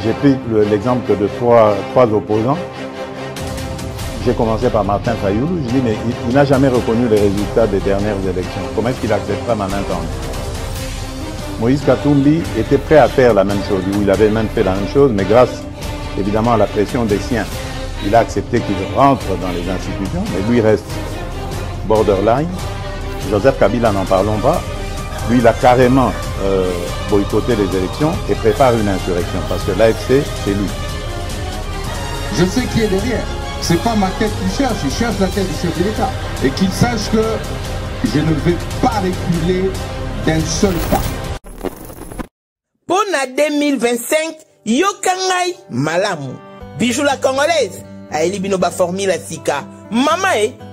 J'ai pris l'exemple de trois opposants. J'ai commencé par Martin Fayoulou. Je dis, mais il n'a jamais reconnu les résultats des dernières élections. Comment est-ce qu'il acceptera ma main tendue? Moïse Katumbi était prêt à faire la même chose. Il avait même fait la même chose, mais grâce évidemment à la pression des siens, il a accepté qu'il rentre dans les institutions, mais lui reste borderline. Joseph Kabila, n'en parlons pas. Lui, il a carrément boycotté les élections et prépare une insurrection parce que l'AFC, c'est lui. Je sais qui est derrière. C'est pas ma tête qu'il cherche, il cherche la tête du chef de l'État. Et qu'il sache que je ne vais pas reculer d'un seul pas. Pour 2025, Yokangai Malamu. Bijou la Congolaise. Aeli binoba formula sika. Mama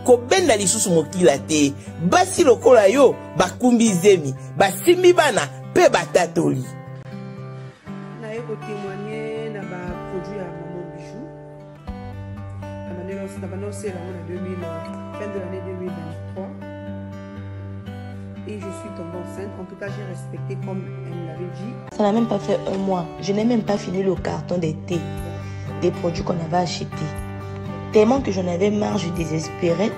ko benda lisusu mokila te. Basi lokola yo bakumbi zemi. Basimbi bana pe batatoli. Na yo ko témoigner na ba produit à Maman Bijou. Na ba lancé en 2000 fin de l'année 2023. Et je suis tombée enceinte. En tout cas, j'ai respecté comme elle me l'avait dit. Ça n'a même pas fait un mois. Je n'ai même pas fini le carton des thés, des produits qu'on avait achetés. Tellement que j'en avais marre, je désespérais.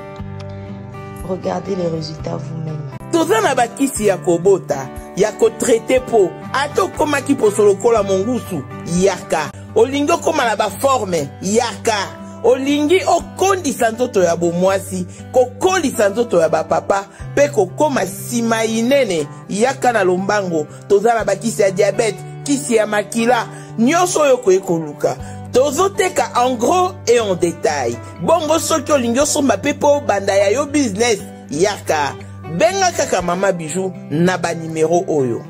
Regardez les résultats vous-même. Tozana bakisi ya kobota, ya ko traité po, ato koma ki posolo kola mongusu, yaka. Olingo koma la ba forme, yaka. Olingi okondisa nzoto ya bomwasi, kokondisa nzoto ya ba papa, pe kokoma sima inene, yaka na lombango. Tozana bakisi ya diabète, kisi ya makila, nyonso yo ko ekoluka. Tozoteka en gros et en détail. Bongo soki olingi osomba pepo banda ya yo business, yaka. Benga kaka Mama Bijou na ba numéro oyo.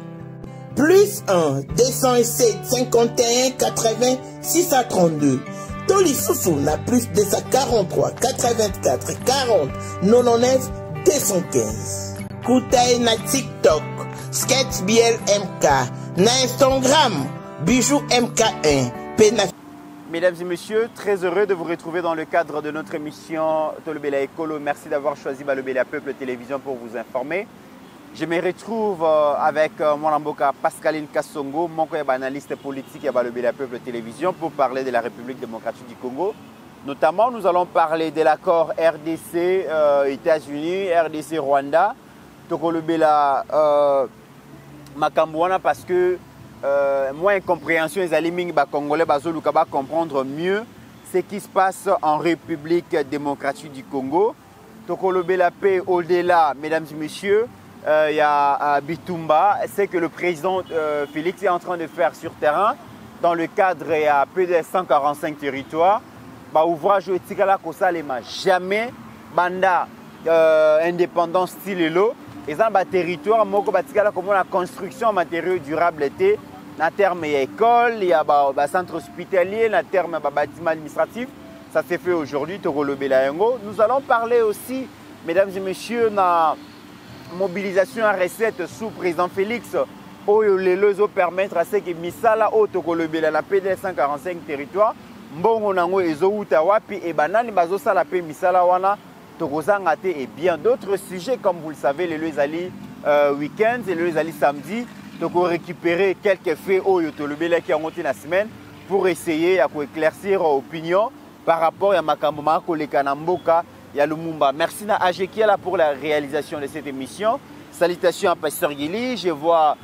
Plus 1 207 51 80 632. Tolisusu na plus 243 84 40 99 215. Koutaye na TikTok, Sketch BLMK, na Instagram, Bijou MK1, Pena. Mesdames et messieurs, très heureux de vous retrouver dans le cadre de notre émission Tolobela Ekolo. Merci d'avoir choisi Balobela Peuple Télévision pour vous informer. Je me retrouve avec mon amboka Pascaline Kassongo, mon analyste politique à Balobela Peuple Télévision pour parler de la République démocratique du Congo. Notamment, nous allons parler de l'accord RDC États-Unis, RDC Rwanda, Tolobela Makambouana parce que moins incompréhension, les alimings congolais bazoluka comprendre mieux ce qui se passe en République démocratique du Congo. Tokolobe la paix au-delà, mesdames et messieurs, il y a Bitumba, c'est que le président Félix est en train de faire sur terrain dans le cadre il y a plus de 145 territoires. Ouvrage etikala kosalema jamais banda indépendance style lo et dans le territoire moko batikala comme la construction en matériaux durables était. Na terme, il y a école, il y a un centre hospitalier, na terme, il y a bâtiment administratif. Ça s'est fait aujourd'hui, nous allons parler aussi, mesdames et messieurs, de la mobilisation à recette sous président Félix. Où les lois permettre à ce que Misala au Tokolobela la PD 145 territoires, Mbongo Nango et Zoutawapi et Banani Bazosa la paix Misala Wana, Tokozangate et bien d'autres sujets, comme vous le savez, les lois alliés week-end et les lois alliés samedi. Donc, on récupérer quelques faits au Yotolobela qui ont monté la semaine pour essayer d'éclaircir l'opinion par rapport à Makamboma, Kolekanamboka et à Lumumba. Merci à Ajekiela pour la réalisation de cette émission. Salutations à Pasteur Gili. Je vois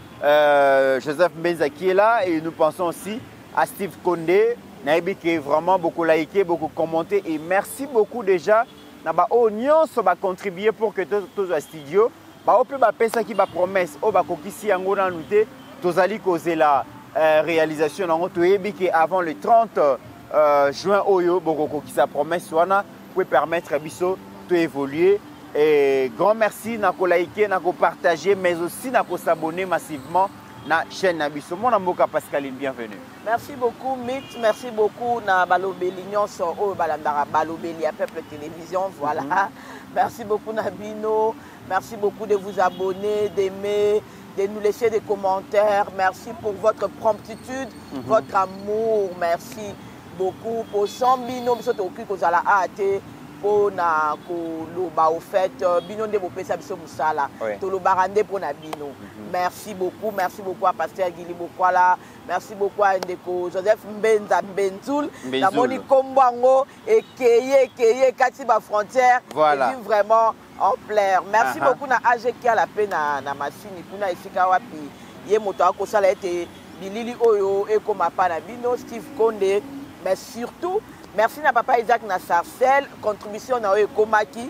Joseph Benza qui est là et nous pensons aussi à Steve Kondé, Naïbi qui est vraiment beaucoup liké, beaucoup commenté et merci beaucoup déjà. Naba Oignon, ça va contribuer pour que tous les studios. On peut faire ça qui va promesse au bakokisi yango na nuté tozali causer la réalisation avant le 30 juin oyo bokoko qui sa promesse wana pour permettre biso de évoluer et grand merci nako liker nako partager mais aussi nako s'abonner massivement na chaîne Nabiso. Mon amboka Pascaline, bienvenue. Merci beaucoup, Myth. Merci beaucoup, na Balobeli Nyonso, Balandara Balobeli, à Peuple Télévision. Voilà. Merci beaucoup, Nabino. Merci beaucoup de vous abonner, d'aimer, de nous laisser des commentaires. Merci pour votre promptitude, votre amour. Merci beaucoup pour 100 bino. Pour na koloba au fait bino de bopesa biso musala tolobarande pour na bino. Merci beaucoup à pasteur Gili Bokwala, merci beaucoup à Ndeko Joseph Mbenza Mbenzul na moni kombango et keye kati ba frontière voilà. Et vraiment en plaire. Merci beaucoup na AGK à la peine na machine kuna esika wapi ye moto akosala ete bilili oyo e koma pa na bino Steve Konde, mais surtout merci à papa Isaac Nassarcel, contribution à Komaki.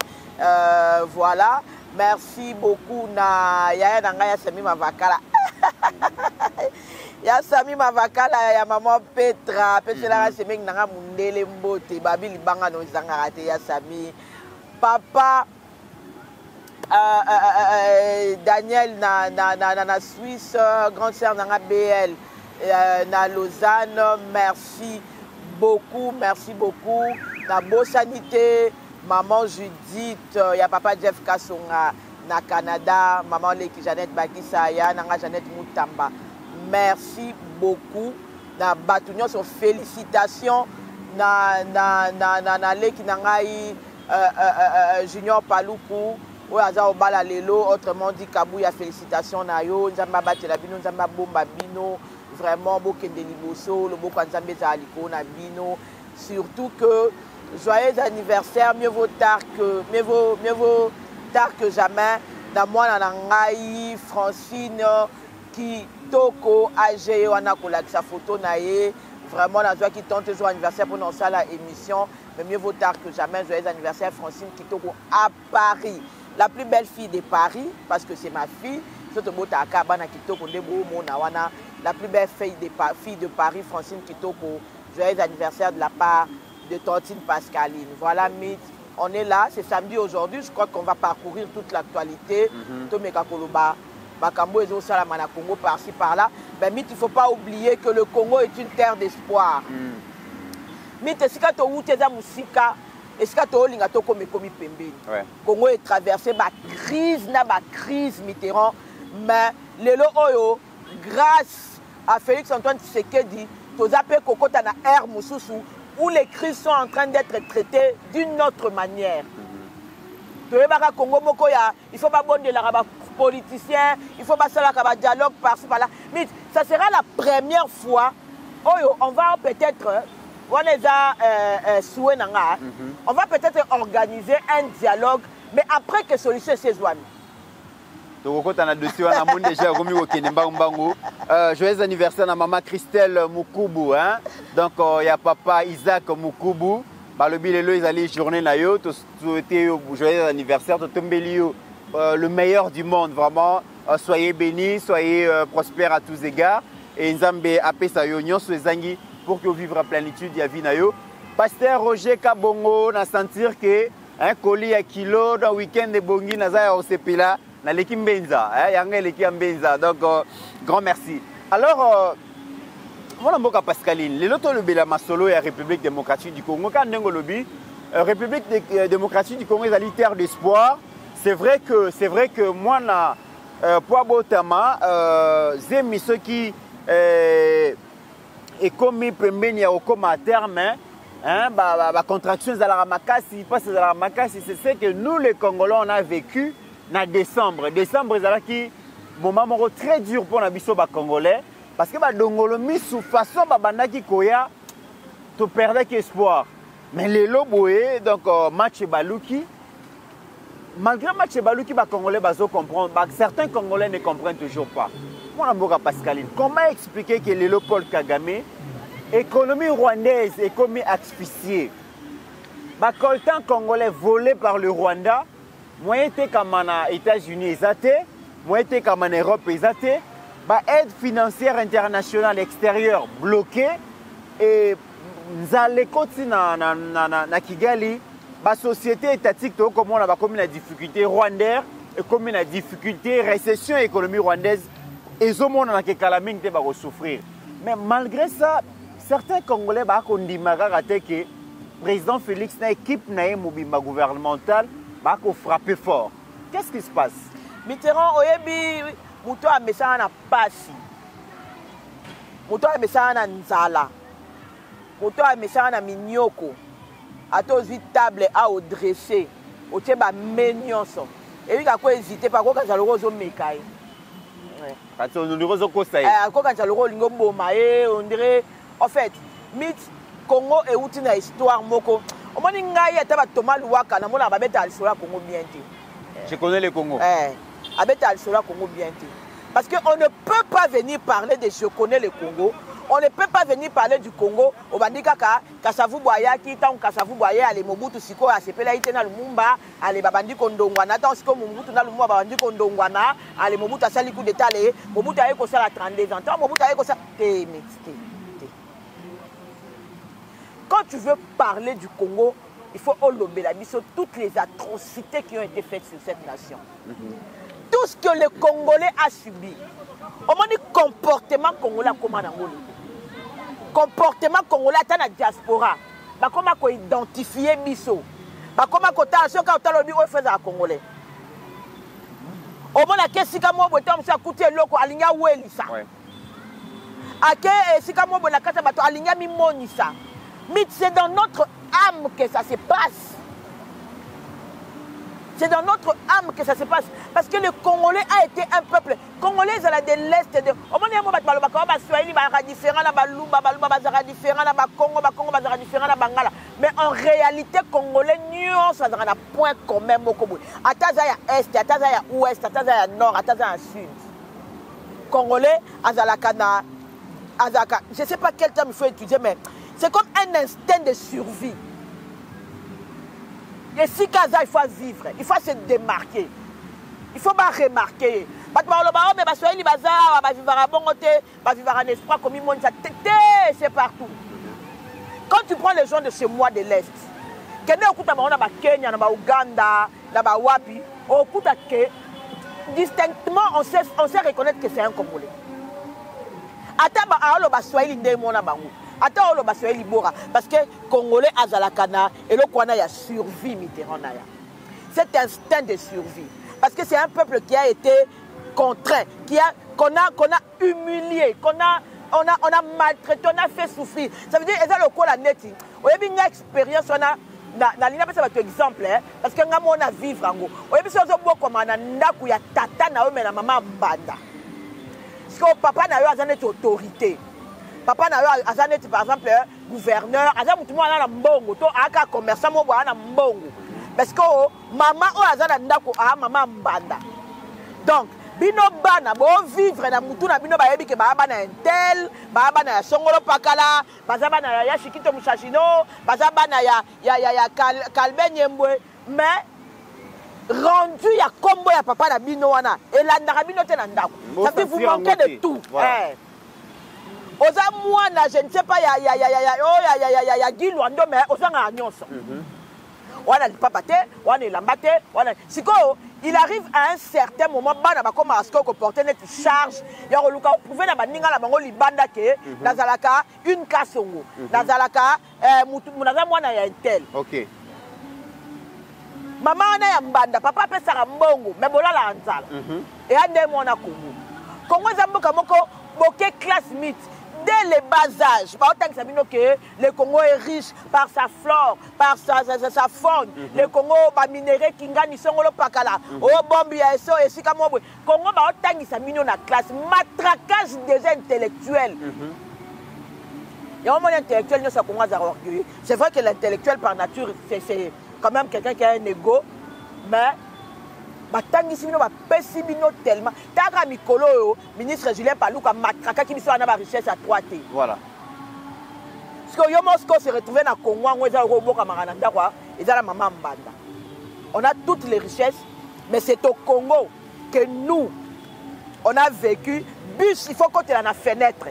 Voilà. Merci beaucoup à Yaya Nangaya Sami Mavakala. Ya Sami Mavakala, ya maman Petra, Petra Semeng Nanga Mundele Mbote, Babi Libanga no Zangarate, ya Sami. Papa Daniel na Suisse, grande sœur Nanga BL, na Lausanne, merci beaucoup. La bonne sanité, maman Judith, il y a papa Jeff Kassonga na Canada, maman Leki Jeannette Bakisaya, nanga Jeannette Moutamba. Merci beaucoup. Na Batunion sur félicitations na Leki nangai Junior Paluku, ou aza obala lelo, autrement dit Kabouya félicitations na yo, nzamba batela bino, nzamba bomba bino. Vraiment, beaucoup de liboso, le beau Kwanzambe Zaliko, Nabino. Surtout que joyeux anniversaire, mieux vaut tard que jamais. Dans moi, Nanangaï, Francine, qui toko, âgé, on a collé sa photo naïe. Vraiment, la joie qui tente joyeux anniversaire pour nous ça la émission. Mais mieux vaut tard que jamais, joyeux anniversaire, Francine Kitoko à Paris. La plus belle fille de Paris, parce que c'est ma fille. La plus belle fille de Paris, Francine Kitoko. Joyeux anniversaire de la part de Tantine Pascaline. Voilà, Myth. On est là, c'est samedi aujourd'hui. Je crois qu'on va parcourir toute l'actualité. Tomeka Koloba, Bakambo et Salamana Congo, par-ci, par-là. Ben, Myth, il ne faut pas oublier que le Congo est une terre d'espoir. Myth, est-ce que tu as eu musika? Est-ce que tu as eu le Congo est traversé par crise Mitterrand. Mais le Oyo, grâce à Félix Antoine Tshisekedi, Tozape Kokota na Air Moussousou, où les crises sont en train d'être traitées d'une autre manière. Il faut pas bon de la politicien, il faut pas faire dialogue par-ci par-là. Mais ça sera la première fois Oyo, on va peut-être, on va peut-être organiser un dialogue, mais après que solution c'est Zouane. Joyeux anniversaire à maman Christelle Mukubu. Hein? Donc, il y a papa Isaac Mukubu. Le bilelo, ils allaient journée na yo. Joyeux anniversaire. Le meilleur du monde, vraiment. Soyez bénis, soyez prospères à tous égards. Et Nzambe apé sa union sur les zangi pour que vous vivre en plénitude ya vie na yo. Pasteur Roger Kabongo, na sentir que un colis à kilo dans week-end de Bongi Nazaya au Sepila. Na l'équipe Benza, Benza. Donc, grand merci. Alors, mon amboka Pascaline, le loto le bela masolo et la République démocratique du Congo. Quand on lobby, République démocratique du Congo est une terre d'espoir. C'est vrai que moi na Poabo Tama, j'aime ceux qui est commis pembeni au coma à terme. Bah contraction de la makasi, pas de la makasi, c'est ce que nous les Congolais on a vécu. En décembre, c'est un moment très dur pour les Congolais. Parce que les Congolais, sous façon, tu perdais espoir. Mais les Loboé, donc match Balouki, malgré match Balouki, les Congolais comprennent. Certains Congolais ne comprennent toujours pas. Moi, Pascaline, comment expliquer que les Paul Kagame, l'économie rwandaise est comme asphyxiée? Les coltans congolais volés par le Rwanda. Moi, j'étais comme aux États-Unis, moi, j'étais comme en Europe, aide financière internationale extérieure bloquée. Et nous allons continuer à Kigali, la société étatique, comme on a comme une difficulté rwandaise, et comme une difficulté récession économique rwandaise, Et au monde, on a que Kalaming te va souffrir. Mais malgré ça, certains Congolais ont dit que le président Félix n'a équipe na mobimba gouvernementale va frapper fort. Qu'est-ce qui se passe? Mitterrand oyebi muto amesana na pasi. Muto amesana na nzala. Muto amesana na minyoko. Ato zi table a dresser. Otie ba menyonso. Et lui kako hésiter pas ko kanza loko zo mekai. Quand on nous recosse ko kanza loko lingo boma on dirait en fait mit Congo et outi na histoire moko. Omoni ngai ata ba Thomas Luwaka na mona ba beta alsola Congo bien té. Je connais le Congo. Abeta alsola Congo bien té. Parce qu'on ne peut pas venir parler de je connais le Congo. On ne peut pas venir parler du Congo. Au bandika Kasavu Boyaki, tant Kasavu Boya, allez Mobutu Siko, à Sepela Itena Lumumba, allez Babandi Kondongwana, tant que Mobutu na Lumumba, Babandi Kondongwana, allez Mobutu a sali coup d'état, Mobutu a écossé à 32 ans. Tant Mobutu a écossé. Quand tu veux parler du Congo, il faut olobela biso toutes les atrocités qui ont été faites sur cette nation. Tout ce que le Congolais a subi. Au moins, le comportement congolais comme un comportement congolais dans la diaspora. Comment identifier biso. Comment attention quand on dit fait à Congolais. Au moins, la question que moi, je coûté loko aligna welisa. Ake sikamo bona kata bato aligna mi monisa. Mais c'est dans notre âme que ça se passe. C'est dans notre âme que ça se passe. Parce que le Congolais a été un peuple. Congolais, ils ont de l'Est. Au moins, mais en réalité, Congolais, ça a un point commun. Atazaya Est, Atazaya Ouest, Atazaya Nord, Atazaya Sud. Congolais, Azalakana, Azaka. Je ne sais pas quel terme il faut étudier, mais c'est comme un instinct de survie. Et si Kaza, il faut vivre, il faut se démarquer. Il ne faut pas remarquer. C'est partout. Quand tu prends les gens de chez moi de l'Est, distinctement, on sait reconnaître que c'est un Congolais. Parce que Congolais Azalakana et le Kwana y a survie Mitterrand. Cet instinct de survie. Parce que c'est un peuple qui a été contraint, qu'on a humilié, qu'on a maltraité, on a fait souffrir. Ça veut dire que le Kwana neti. On a une expérience, on a un exemple, parce que on a vivre en gros. On a vu comme on a ndaku ya tata na mais la maman banda. Parce que papa n'a eu une autorité. Papa n'a eu par exemple gouverneur, tout le monde a un mbongo, tout un commerçant a un mbongo. Parce que maman a ndako a maman banda. Donc bino bana bo vivre na mutu na bino ba yebi ke ba bana intel, ba bana ya songolo pakala, ba bana ya shikito mushashino, ba bana ya kalbe nyembwe, mais rendu ya kombo ya papa na bino wana et la ndako te na ndako. Ça veut vous manquez de tout. Oza mwana je ne sais pas ya Gilwando mais ozanga nyonso. Wana lipapate, wana lambate, wana siko il arrive à un certain moment bana ba comme asko ko porter net charge ya luka prouver na baninga la bango libanda ke nazalaka une kasongo. Nazalaka munaza mwana ya intel. OK. Maman na ya mbanda, papa pesa mbongo, mais bolala nzala. Et ande mwana Congo. Congo zamboka moko boke classe mythe. Dès le bas âge, le Congo est riche par sa flore, par sa faune. Le Congo va minérer Kingani Songolo Pakala. Oh bombi eso et si comme Congo va autant sa mignon la classe. Matraquage des intellectuels. Il y a un moment intellectuel nous sommes orgueilleux. C'est vrai que l'intellectuel par nature c'est quand même quelqu'un qui a un ego, mais batangisi bino ba pesi bino tellement taka mikolo ministre Julien Paluka matraka ki biso na ba richesse à 3T. Voilà. Parce que yo Moscou se retrouver na Congo ngweza roboka marana ndakwa ezala mama mbanda. On a toutes les richesses mais c'est au Congo que nous on a vécu bus il faut côté la fenêtre.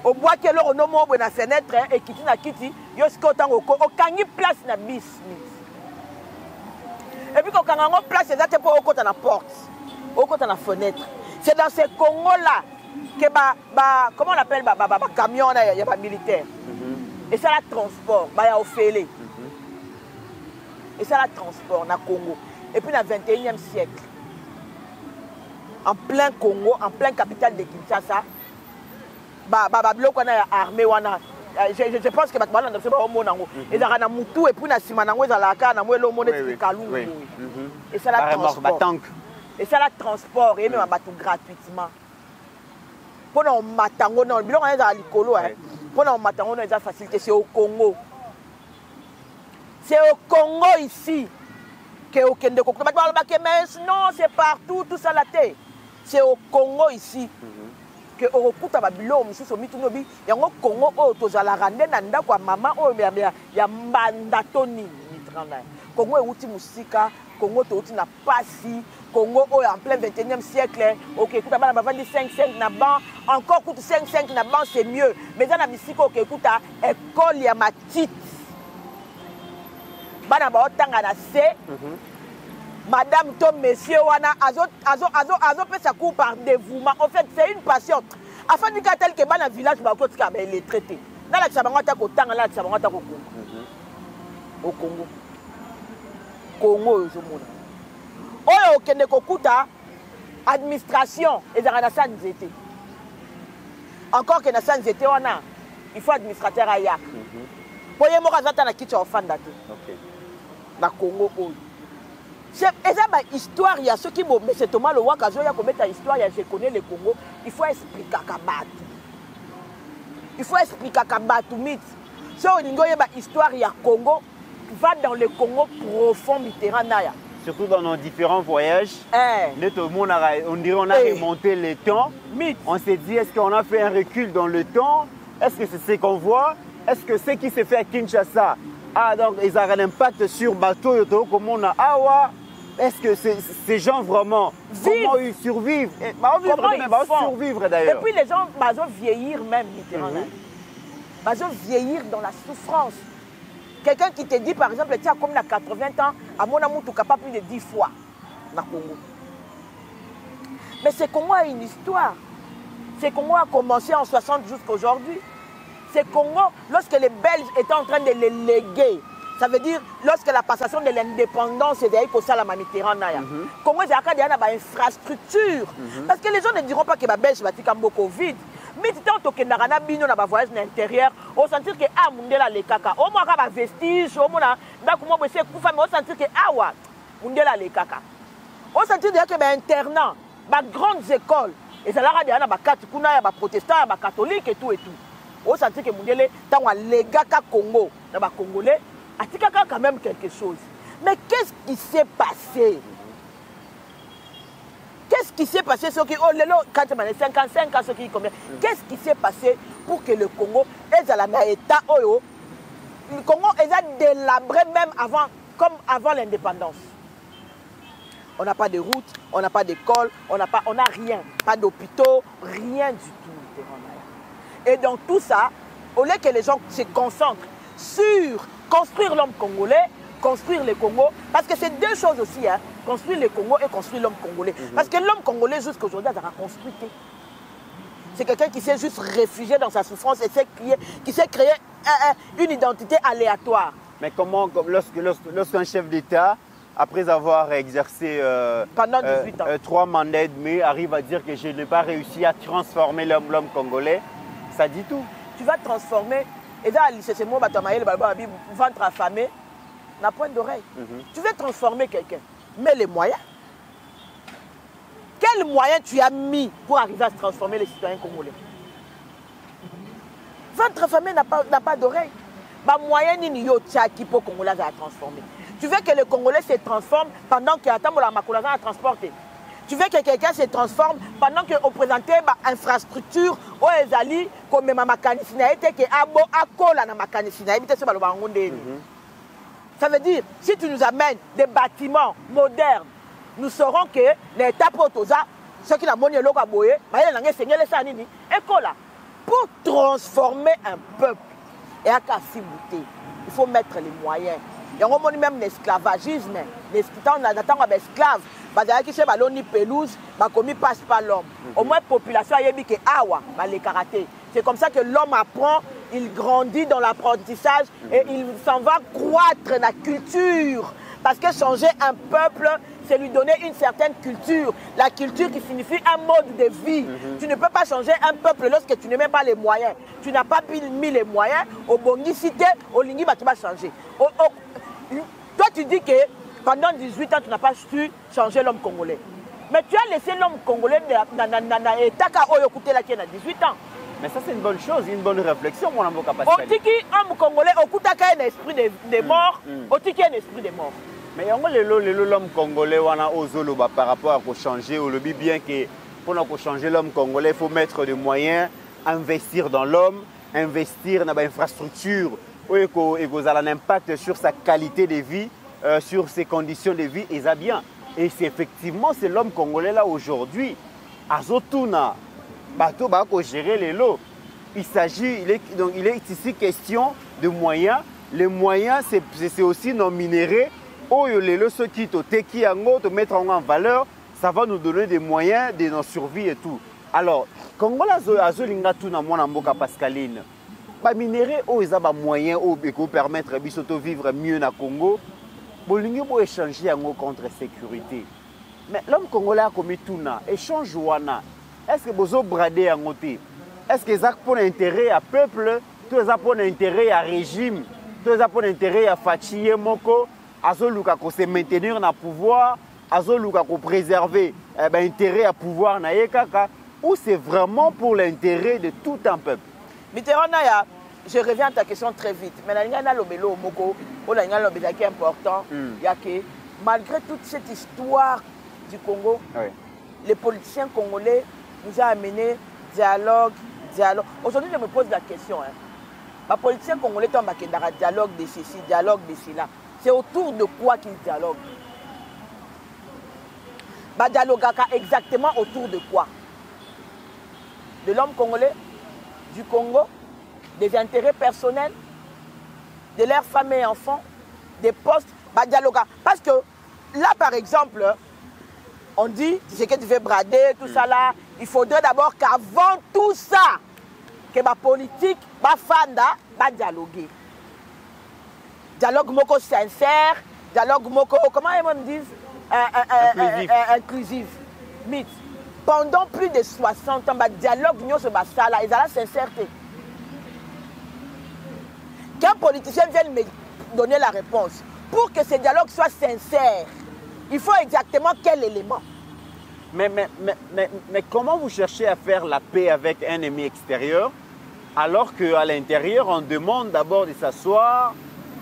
Au bois que l'on nomo na fenêtre et kiti na kiti yo skotango o kangi place na bis. Et puis quand on a place, c'est pour au côté de la porte, au côté de la fenêtre. C'est dans ces Congos-là que, comment on appelle, camion, il y a des militaires. Et ça, la transport, il y a Ophélie. Et ça, la transport, dans le Congo. Et puis, dans le 21e siècle, en plein Congo, en plein capitale de Kinshasa, armée, je pense que les gens ne sont pas au monde. Ils ont un moutou et puis ils ont un et ça, la transport. Et ça, la transport, et même gratuitement. Pendant matango, non, bilan est à l'icolo, pendant matango, on a facilité, c'est au Congo. C'est au Congo ici que au Kende Koko. Non, c'est partout, tout ça la tête. C'est au Congo ici que au recoute à bilo, monsieur Somitunobi, il y a un Congo au Tozalarande, nanda kwa maman, oh, il y a mandatoni, Congo est outil musika, Congo est outil na passi. Congo en plein 21e siècle, ok, écoute, on va vendre 5-5 na ban, encore coûte 5-5 na ban, c'est mieux. Mais dans la musique, ok, écoute, école, il y a ma petite. Bana ba otanga na C. Madame Tom, monsieur, wana, azo fait sa cour par dévouement. En fait, c'est une passion. Afin de tel que dans le village, il est traité. Dans la Tchabangata, au Tanga, la Tchabangata, au Congo. Congo, au Congo. Oyo kende kokuta administration et dans la salle étaient. Encore que na salle étaient wana, il faut administrateur ayak. Poye mo kazata na kitu ofanda te. OK. Na Congo oyo. C'est ça histoire, il y a ceux qui mais c'est Thomas le waka zo ya ko mettre histoire, je connais le Congo, il faut expliquer kabatu. Il faut expliquer kabatu mit. Si on dit histoire il y a Congo, va dans le Congo profond Méditerranée. Surtout dans nos différents voyages, on dirait qu'on a remonté le temps. On s'est dit, est-ce qu'on a fait un recul dans le temps? Est-ce que c'est ce qu'on voit? Est-ce que ce qui s'est fait à Kinshasa, donc ils ont un impact sur bateau, comme on a Awa? Est-ce que ces gens vraiment, comment ils survivent? Comment ils survivre d'ailleurs? Et puis les gens vont vieillir même, littéralement. Ils vont vieillir dans la souffrance. Quelqu'un qui te dit, par exemple, tu as comme 80 ans, à mon amour, tu capable plus de 10 fois dans le Congo. Mais ce Congo a une histoire. Ce Congo a commencé en 60 jusqu'à aujourd'hui. Ce Congo, lorsque les Belges étaient en train de les léguer, ça veut dire lorsque la passation de l'indépendance est derrière pour ça la Méditerranée. Congo, c'est une infrastructure. Parce que les gens ne diront pas que les Belges sont beaucoup vide. Mais si tu as un voyage intérieur, on sentir que ah mundela le kaka, au moins ka vestige, au moins donc moi c'est kufa mais on sentir que ah wa mundela le kaka. On sentir que ben internat, ba grandes écoles et ça là derrière ba katikuna ya ba protestants, ba catholiques et tout. On sentir que mundele tangwa le kaka Congo, na ba congolais, atikaka quand même quelque chose. Mais qu'est-ce qui s'est passé? Qu'est-ce qui s'est passé quand on a 55 ans, qu'est-ce qui s'est passé pour que le Congo ait un état le Congo est délabré même avant, comme avant l'indépendance. On n'a pas de route, on n'a pas d'école, on n'a rien, pas d'hôpitaux, rien du tout. Et dans tout ça, au lieu que les gens se concentrent sur construire l'homme congolais, construire le Congo, parce que c'est deux choses aussi, hein, construire le Congo et construire l'homme congolais. Parce que l'homme congolais, jusqu'à aujourd'hui, il a construit. C'est quelqu'un qui s'est juste réfugié dans sa souffrance et qui s'est créé une identité aléatoire. Mais comment, lorsqu'un chef d'État, après avoir exercé pendant 18 ans. 3 mandats et demi, arrive à dire que je n'ai pas réussi à transformer l'homme congolais, ça dit tout. Tu vas transformer, et là, c'est ce mot, ventre affamé, na pointe d'oreille. Tu veux transformer quelqu'un, mais les moyens. Quels moyens tu as mis pour arriver à transformer les citoyens congolais? Ventre affamé n'a pas d'oreille. Bah moyen ni yo tchaki pour Congolais à transformer. Tu veux que le Congolais se transforme pendant que attends la makolaza à transporter. Tu veux que quelqu'un se transforme pendant que on présentait une infrastructure au ezali comme ma makanisina était que abo akola na makanisina ebite se baloba ngondeni. Ça veut dire, si tu nous amènes des bâtiments modernes, nous saurons que l'État protosa, ceux qui l'ont monnaie loka boye, pour transformer un peuple et à Kassibouté, il faut mettre les moyens. Et on a même l'esclavagisme, on a esclaves. bazalaki chez baloni pelouse bakomi passe pas l'homme. Au moins population ayebi ke awa les karaté. C'est comme ça que l'homme apprend, il grandit dans l'apprentissage et il s'en va croître la culture. Parce que changer un peuple, c'est lui donner une certaine culture. La culture qui signifie un mode de vie. Tu ne peux pas changer un peuple lorsque tu n'as même pas les moyens. Tu n'as pas mis les moyens. Au Bongi cité, au Lingui, tu vas changer. Toi, tu dis que pendant 18 ans, tu n'as pas su changer l'homme congolais. Mais tu as laissé l'homme congolais et Taka Oyokoute là qui a 18 ans. Mais ça, c'est une bonne chose, une bonne réflexion, mon amour Pascal. Otiki, homme congolais, Okutaka un esprit de mort, Otiki un esprit de mort. Mais l'homme congolais, on a osé par rapport à changer, on le dit bien que pour changer l'homme congolais, il faut mettre des moyens, investir dans l'homme, investir dans l'infrastructure, et que ça a un impact sur sa qualité de vie, sur ses conditions de vie, et ça bien. Et c'est effectivement, c'est l'homme congolais là aujourd'hui. Azotuna. Bateau va gérer les lots. Il est ici question de moyens. Les moyens, c'est aussi nos minéraux. Oh, les lots, ceux qui te mettre en valeur, ça va nous donner des moyens de nos survie et tout. Alors, Congo azolinga tout na mona mboka Pascaline. Ba minéraux, oh, ils ont des moyens qui permettre de vivre mieux na Congo. Bolingi bo échanger contre sécurité. Mais l'homme congolais a commis tout na échange wana. Est-ce que vous avez bradé à côté? Est-ce que vous avez pour intérêt à peuple? Tout ça pour intérêt à régime? Tout ça pour intérêt à fatiguer moko? Azoluka ko se maintenir na pouvoir? Azoluka ko préserver intérêt à pouvoir na yekaka? Ou c'est vraiment pour l'intérêt de tout un peuple? Mitterrand, je reviens à ta question très vite. Mais il y a l'obélo moko, il y a l'obélo qui est important. Malgré toute cette histoire du Congo, les politiciens congolais nous ont amené dialogue. Aujourd'hui, je me pose la question. Les politiciens congolais ont un dialogue de ceci, dialogue de cela. C'est autour de quoi qu'ils dialoguent? Ils dialoguent exactement autour de quoi? De l'homme congolais, du Congo, des intérêts personnels, de leurs femmes et enfants, des postes. Ils dialoguent. Parce que là, par exemple, on dit, c'est que tu veux brader, tout ça là. Il faudrait d'abord qu'avant tout ça, que ma politique, ma fanda, va dialoguer. Dialogue moko sincère, dialogue moko, comment ils me disent? Inclusif. Mythe. Pendant plus de 60 ans, le dialogue sur ça là, ils ont la sincérité. Qu'un politicien vienne me donner la réponse, pour que ce dialogue soit sincère, il faut exactement quel élément? Mais comment vous cherchez à faire la paix avec un ennemi extérieur alors qu'à l'intérieur, on demande d'abord de s'asseoir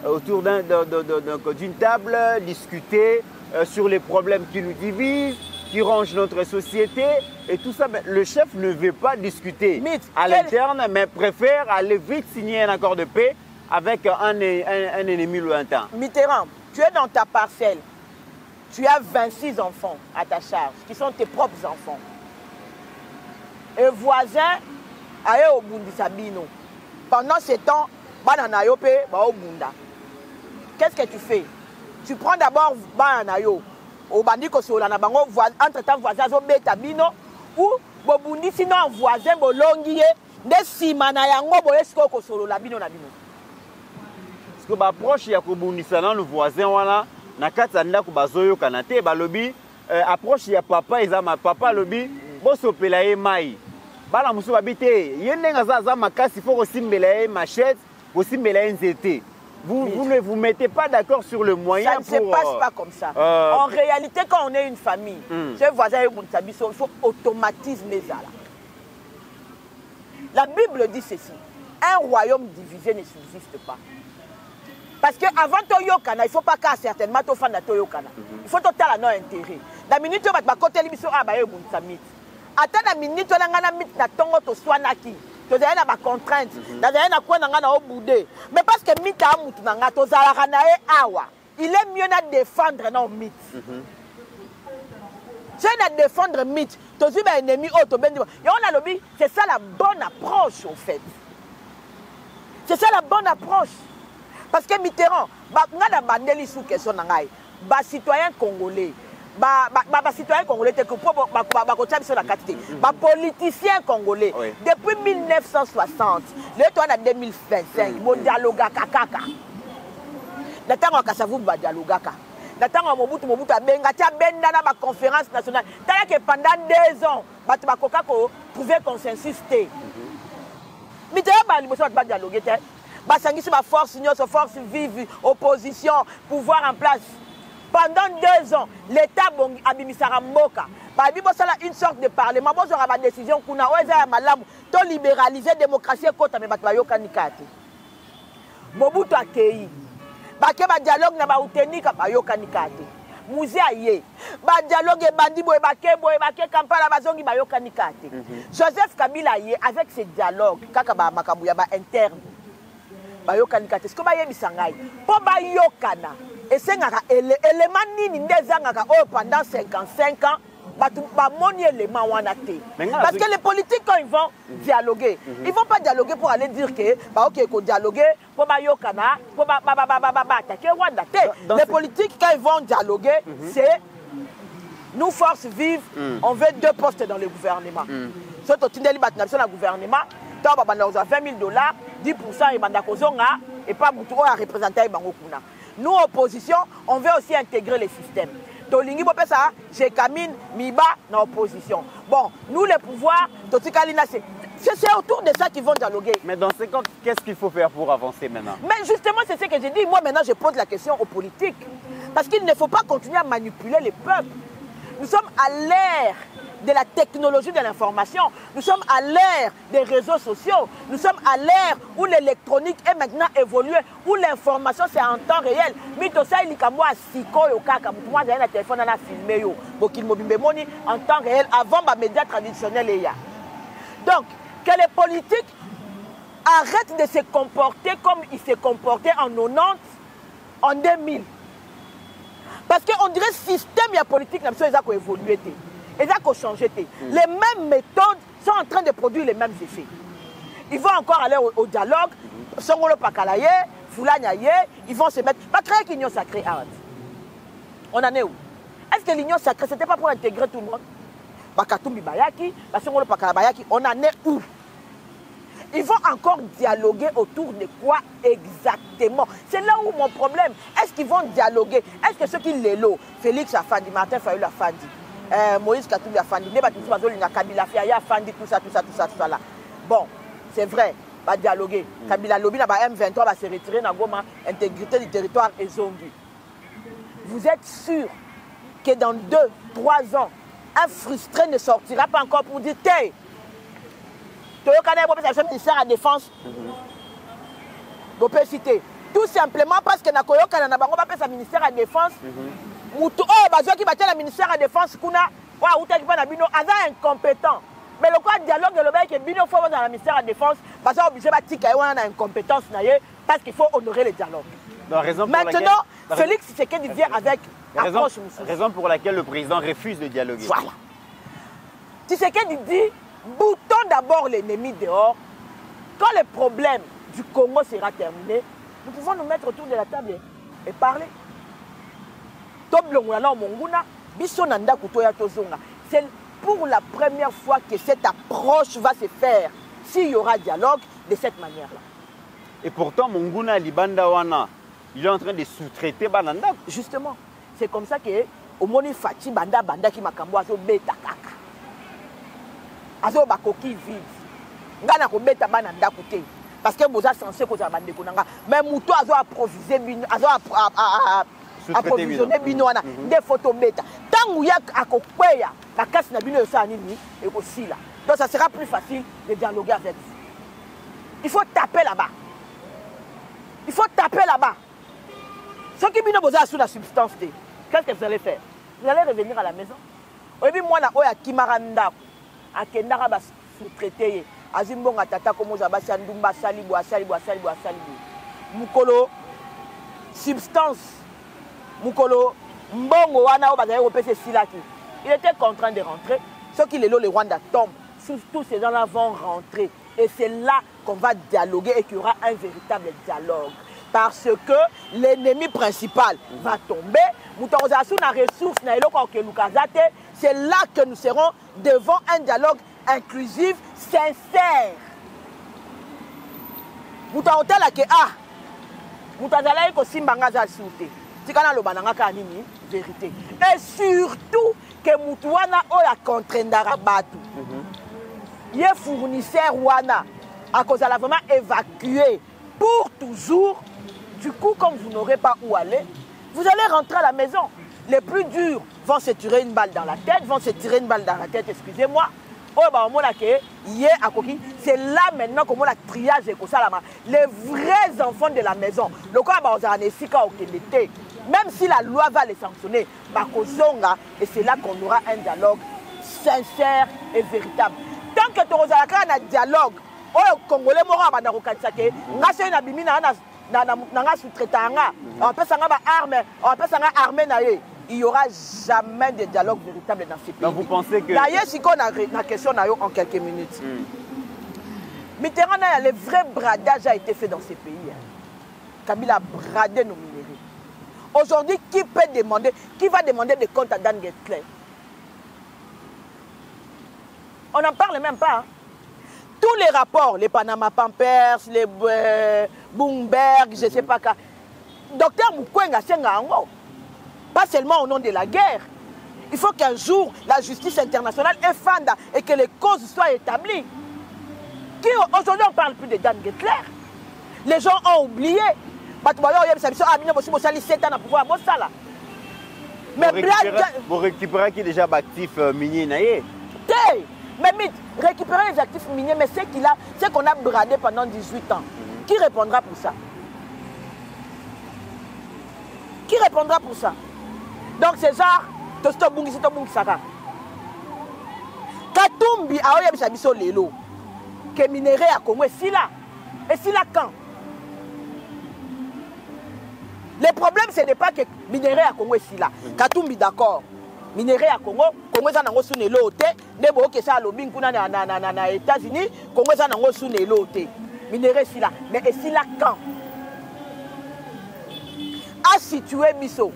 autour d'une table, discuter sur les problèmes qui nous divisent, qui rongent notre société et tout ça. Mais le chef ne veut pas discuter à l'interne, mais préfère aller vite signer un accord de paix avec un ennemi lointain. Mitterrand, tu es dans ta parcelle. Tu as 26 enfants à ta charge, qui sont tes propres enfants. Et voisin, aye au Bundi Sabino. Pendant ce temps, bananayo pe ba au Bunda. Qu'est-ce que tu fais? Tu prends d'abord bananayo. Au bandi ko sola na bango entre-temps voisin zo beta bino ou bo Bundi sinon voisin bo longiye nde sima na yango bo esko ko solo la bino na bino. Parce que ba proche ya ko Bundi sana le voisin wana na kati ndako bazoyo kanate balobi approche ya papa ezama papa lobi bosopela ye mai bala musu babite yendenga za makasi faut osimbela ye machette osimbela ye nzete. Vous ne vous mettez pas d'accord sur le moyen. Ça ne se passe pas comme ça. En réalité, quand on est une famille, ce voisin il faut automatismer ça. La Bible dit ceci: un royaume divisé ne subsiste pas. Parce qu'avant Toyokana, il ne faut pas qu'à certainement Tofana Toyokana. Il faut total à nos intérêts. La minute où tu vas côté l'émission, ah bah il y a une attends la minute où tu as mis na tongo to swanaki. Tu as une contrainte. Tu as une quoi na au boudé. Mais parce que mita amutu na to zalakana e awa. Il est mieux de défendre nos mythes. C'est de défendre mythes. Tu as un ennemi auto ben. Et on a lobby, c'est ça la bonne approche au fait. C'est ça la bonne approche. Parce que Mitterrand, citoyen congolais, citoyens congolais, politiciens congolais, depuis 1960, le temps en 2025, ils dialogue kaka. D'attendre que ça vous dialogue. D'attendre Mobutu a benda na conférence nationale. Que pendant 2 ans, Batubakokaka trouvé consensus. Mais tu as dialoguer. Basangisi ba force vive, opposition, pouvoir en place. Pendant 2 ans, l'État abimisara mboka. Babi bosala une sorte de parlement, bozora ba décision kuna oza malamu, to libéraliser démocratie kota me batwa yokani kati. Mobutu akei. Bake ba dialogue na ba utenika ba yokani kati. Muzi aye. Ba dialogue bandi boye bake Kampala bazongi ba yokani kati. Joseph Kabila ye avec ce dialogue kaka ba makabu ya ba interne. Bayokani kate siko bayebisa ngai po bayokana esengaka élément nini ndezangaka pendant 55 ans batu bamoni élément wana te parce que les politiques quand ils vont dialoguer ils vont pas dialoguer pour aller dire que OK ko dialoguer po bayokana po attaquer Rwanda te les politiques quand ils vont dialoguer c'est nous force vive on veut 2 postes dans le gouvernement surtout tindeli bat na biso na gouvernement to ba banda $20 000 10% et bandakozonga et pas beaucoup à représenter Bangokuna. Nous, opposition, on veut aussi intégrer les systèmes. Tolingi Bopesa, Jekamine, Miba, dans opposition. Bon, nous, les pouvoirs, Totikalina, c'est autour de ça qu'ils vont dialoguer. Mais dans ces cas, qu'est-ce qu'il faut faire pour avancer maintenant? Mais justement, c'est ce que j'ai dit. Moi, maintenant, je pose la question aux politiques. Parce qu'il ne faut pas continuer à manipuler les peuples. Nous sommes à l'ère de la technologie de l'information. Nous sommes à l'ère des réseaux sociaux. Nous sommes à l'ère où l'électronique est maintenant évoluée, où l'information c'est en temps réel. Mais tout ça, il y a moi j'ai un téléphone à filmer en temps réel avant les médias traditionnels. Donc, que les politiques arrêtent de se comporter comme ils se comportaient en 90, en 2000. Parce qu'on dirait que le système politique n'a pas évolué. Ils ont changé. Les mêmes méthodes sont en train de produire les mêmes effets. Ils vont encore aller au dialogue. Songolo Pakalaye, Foulagnaye, ils vont se mettre. Pas créer l'union sacrée. On en est où? Est-ce que l'union sacrée, ce n'était pas pour intégrer tout le monde? Bakatumbi Bayaki, Songolo Pakalabayaki, on en est où? Ils vont encore dialoguer autour de quoi exactement? C'est là où mon problème. Est-ce qu'ils vont dialoguer? Est-ce que ceux qui l'élo, Félix Afandi, Martin Fayulu Afandi, Moïse Katumbi Afandi, Kabila Afandi, tout ça là. Bon, c'est vrai, va dialoguer. Kabila Lobby, M23 va se retirer dans Goma, intégrité du territoire et zongi. Vous êtes sûr que dans 2-3 ans, un frustré ne sortira pas encore pour dire t'es le ministère de la Défense. Vous pouvez citer. Tout simplement parce que Nakoyoka n'a pas le ministère de la Défense. Moutou, qui battait le ministère de la Défense, est incompétent. Mais le quoi dialogue de l'obéi que Bino faut dans le ministère de la Défense, parce qu'on obligé de incompétence parce qu'il faut honorer le dialogue. Maintenant, Félix Tshisekedi vient avec approche. Raison pour laquelle le président refuse de dialoguer. Voilà. Tshisekedi dit boutons d'abord l'ennemi dehors. Quand le problème du Congo sera terminé, nous pouvons nous mettre autour de la table et parler. C'est pour la première fois que cette approche va se faire s'il y aura dialogue de cette manière-là. Et pourtant, Monguna Libandawana, il est en train de sous-traiter Bananda. Justement, c'est comme ça que au moni Fati Banda qui m'a camboua zo beta kaka. Azo ba coquille vide. Ngana ko beta bananda côté parce que vous êtes censé que ça bande konanga mais muto azo approvisionner approvisionner binoana des photos bêta tangu ya akokweya la casse na bino ça nini et aussi là donc ça sera plus facile de dialoguer avec vous. Il faut taper là-bas. Il faut taper là-bas. Ceux qui bino boza sous la substance, qu'est-ce que vous allez faire? Vous allez revenir à la maison. Et puis moi na oya kimaranda akendara ba sous-traité azimbonga tata komo za basi ndumba salibu mukolo substance mukolo mbongo wana obazaye opese silaki. Il était contraint de rentrer. Ceux qui les Rwanda tombent, tous ces gens-là vont rentrer. Et c'est là qu'on va dialoguer et qu'il y aura un véritable dialogue. parce que l'ennemi principal va tomber. C'est là que nous serons devant un dialogue inclusif, sincère. Vérité. Et surtout que Moutouana oya contraindara batu. Il est fournisseur Wana à cause de la vraiment évacué pour toujours. Du coup, comme vous n'aurez pas où aller, vous allez rentrer à la maison. Les plus durs vont se tirer une balle dans la tête, excusez-moi. C'est là maintenant que la triage est comme ça. Les vrais enfants de la maison, même si la loi va les sanctionner, et c'est là qu'on aura un dialogue sincère et véritable. Tant que tu as un dialogue, Congolais il n'y aura jamais de dialogue véritable dans ces pays. Donc vous pensez que... D'ailleurs, si on a une question en quelques minutes. Mitterrand, le vrai bradage a été fait dans ces pays. Kabila a bradé nos minéraux. Aujourd'hui, qui va demander des comptes à Dan Gettler? On n'en parle même pas. Tous les rapports, les Panama Papers, les Bloomberg, je ne sais pas quoi. Docteur Mukwenga Sengango. Pas seulement au nom de la guerre. Il faut qu'un jour, la justice internationale effanda et que les causes soient établies. Aujourd'hui, on ne parle plus de Dan Gettler. Les gens ont oublié. Mais vous récupérez qui déjà actifs miniers naïe? Mais récupérer les actifs miniers, mais c'est qu'on a bradé pendant 18 ans. Qui répondra pour ça? Qui répondra pour ça? Donc c'est genre, Katumbi a oya bisabiso lelo. Que minerai à Congo est si là. Et si là quand? Le problème ce n'est pas que minerai à Congo est si là. Katumbi d'accord. Minerai à Congo, Congo est en sous l'élote. Nebo que ça lobbying kuna na États-Unis, Congo est en sous l'élote. Minerai si là. Mais et si là quand? À situer Bisso.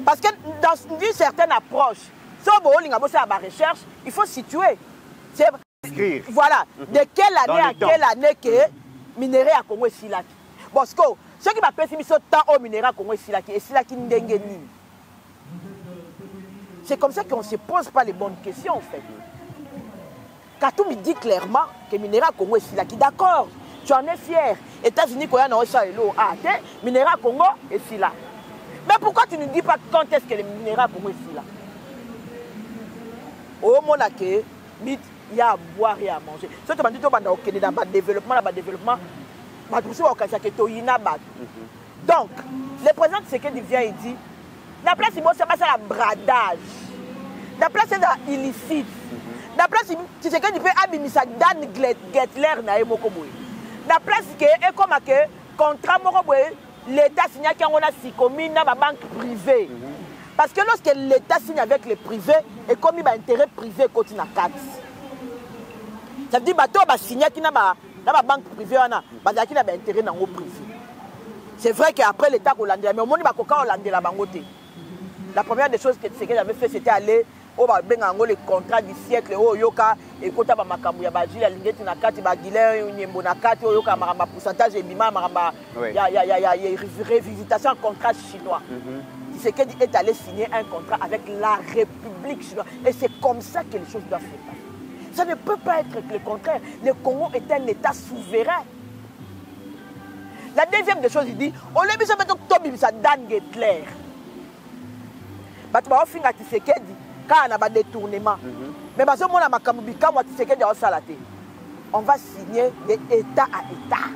Parce que dans une certaine approche, si on a la recherche, il faut situer. Voilà. De quelle année à quelle année que minerai à Congo est si là. Parce que ceux qui m'appellent si tant au minerai à Congo est si là, et si là qui n'dengue ni. C'est comme ça qu'on ne se pose pas les bonnes questions en fait. Katou me dit clairement que minerai à Congo est si là. D'accord, tu en es fier. États-Unis, quand il y a un ça et l'eau, minerai à Congo est si là. Mais pourquoi tu ne dis pas quand est-ce que les minéraux à Congo est si là? Au moment où il y a à boire et à manger. Ce que tu dis, tu dans le développement, donc, le président Tshisekedi vient et dit, la place, c'est pas ça la bradage. La place, c'est illicite. La place, Tshisekedi peut abimisa Dan Gettler na Emokoboy. La place, c'est comme que contrat Mokoboy. L'État signe qu'il y a une commune dans la banque privée. Parce que lorsque l'État signe avec les privés, et comme il y a intérêt privé, continue à 4. Ça veut dire que tu signé dans la banque privée, il y a intérêt dans le privé. C'est vrai qu'après l'État hollandais, mais au moins il y a hollandais la banque. La première des choses que j'avais fait, c'était aller au les contrats du siècle, au Yoka, et quand tu as makambu ya bajili ya lingeti na kati bagilin nyembo na kati oyoka maramba pourcentage et bima maramba ya révisitation en contrat chinois. Tshisekedi est allé signer un contrat avec la République chinoise et c'est comme ça que les choses doivent se passer. Ça ne peut pas être le contraire. Le Congo est un État souverain. La deuxième des choses, il dit, on l'a mis ça maintenant Tobi ça Dan Gettler. Batu ba ofinga Tshisekedi quand on a un détournement. Mais on va signer d'État à État.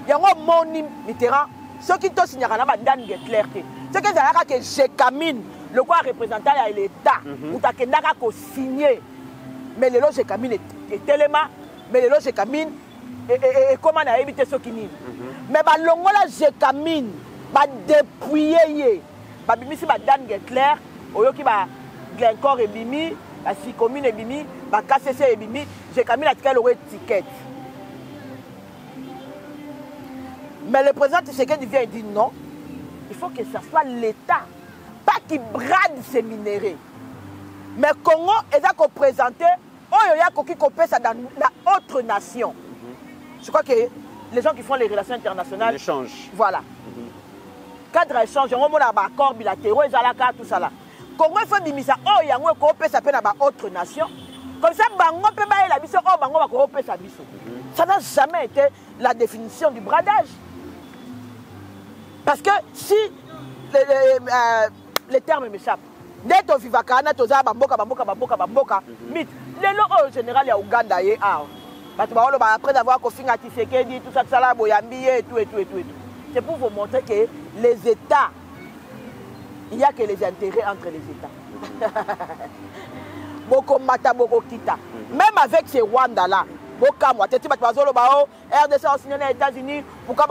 Il y a un moni Mitterrand, ceux qui ont signé Dan Gettler. Ceux qui ont que Jekamine, le quoi représentant l'État, ou ta kendaka ko signé. Mais le Jekamine est tellement, mais le Jekamine et comment on a évité ceux qui n'y. Mais l'ongola Jekamine, dépouiller, bimisi Dan Gettler, oyoki ba Glencore et Bimi, la Sicomine et Bimi, la KCC et Bimi, j'ai quand même la ticket. Mais le président Tshisekedi vient et dit non. Il faut que ce soit l'État. Pas qui brade ces minéraux. Mais Congo est représenté, il y a qui compte ça dans d'autres nations. Je crois que les gens qui font les relations internationales. L'échange. Voilà. Cadre échange, on a des accords bilatéraux, tout ça là. Congo il faut dire ça, il y a ça peut dans d'autres nations. Comme ça, bango peut bailler la biso, bango va coopérer sa biso. Ça n'a jamais été la définition du bradage. Parce que si les termes m'échappent, dès que tu vas à Toza, bamboka, mythe. Les lots au général, il y a Ouganda, après avoir confiné à Tshisekedi, tout ça, là, Boyambi, et tout. C'est pour vous montrer que les États, il n'y a que les intérêts entre les États. Boko Mata, Boko Kita. Même avec ces Rwanda-là, RDC a signé les États-Unis, pourquoi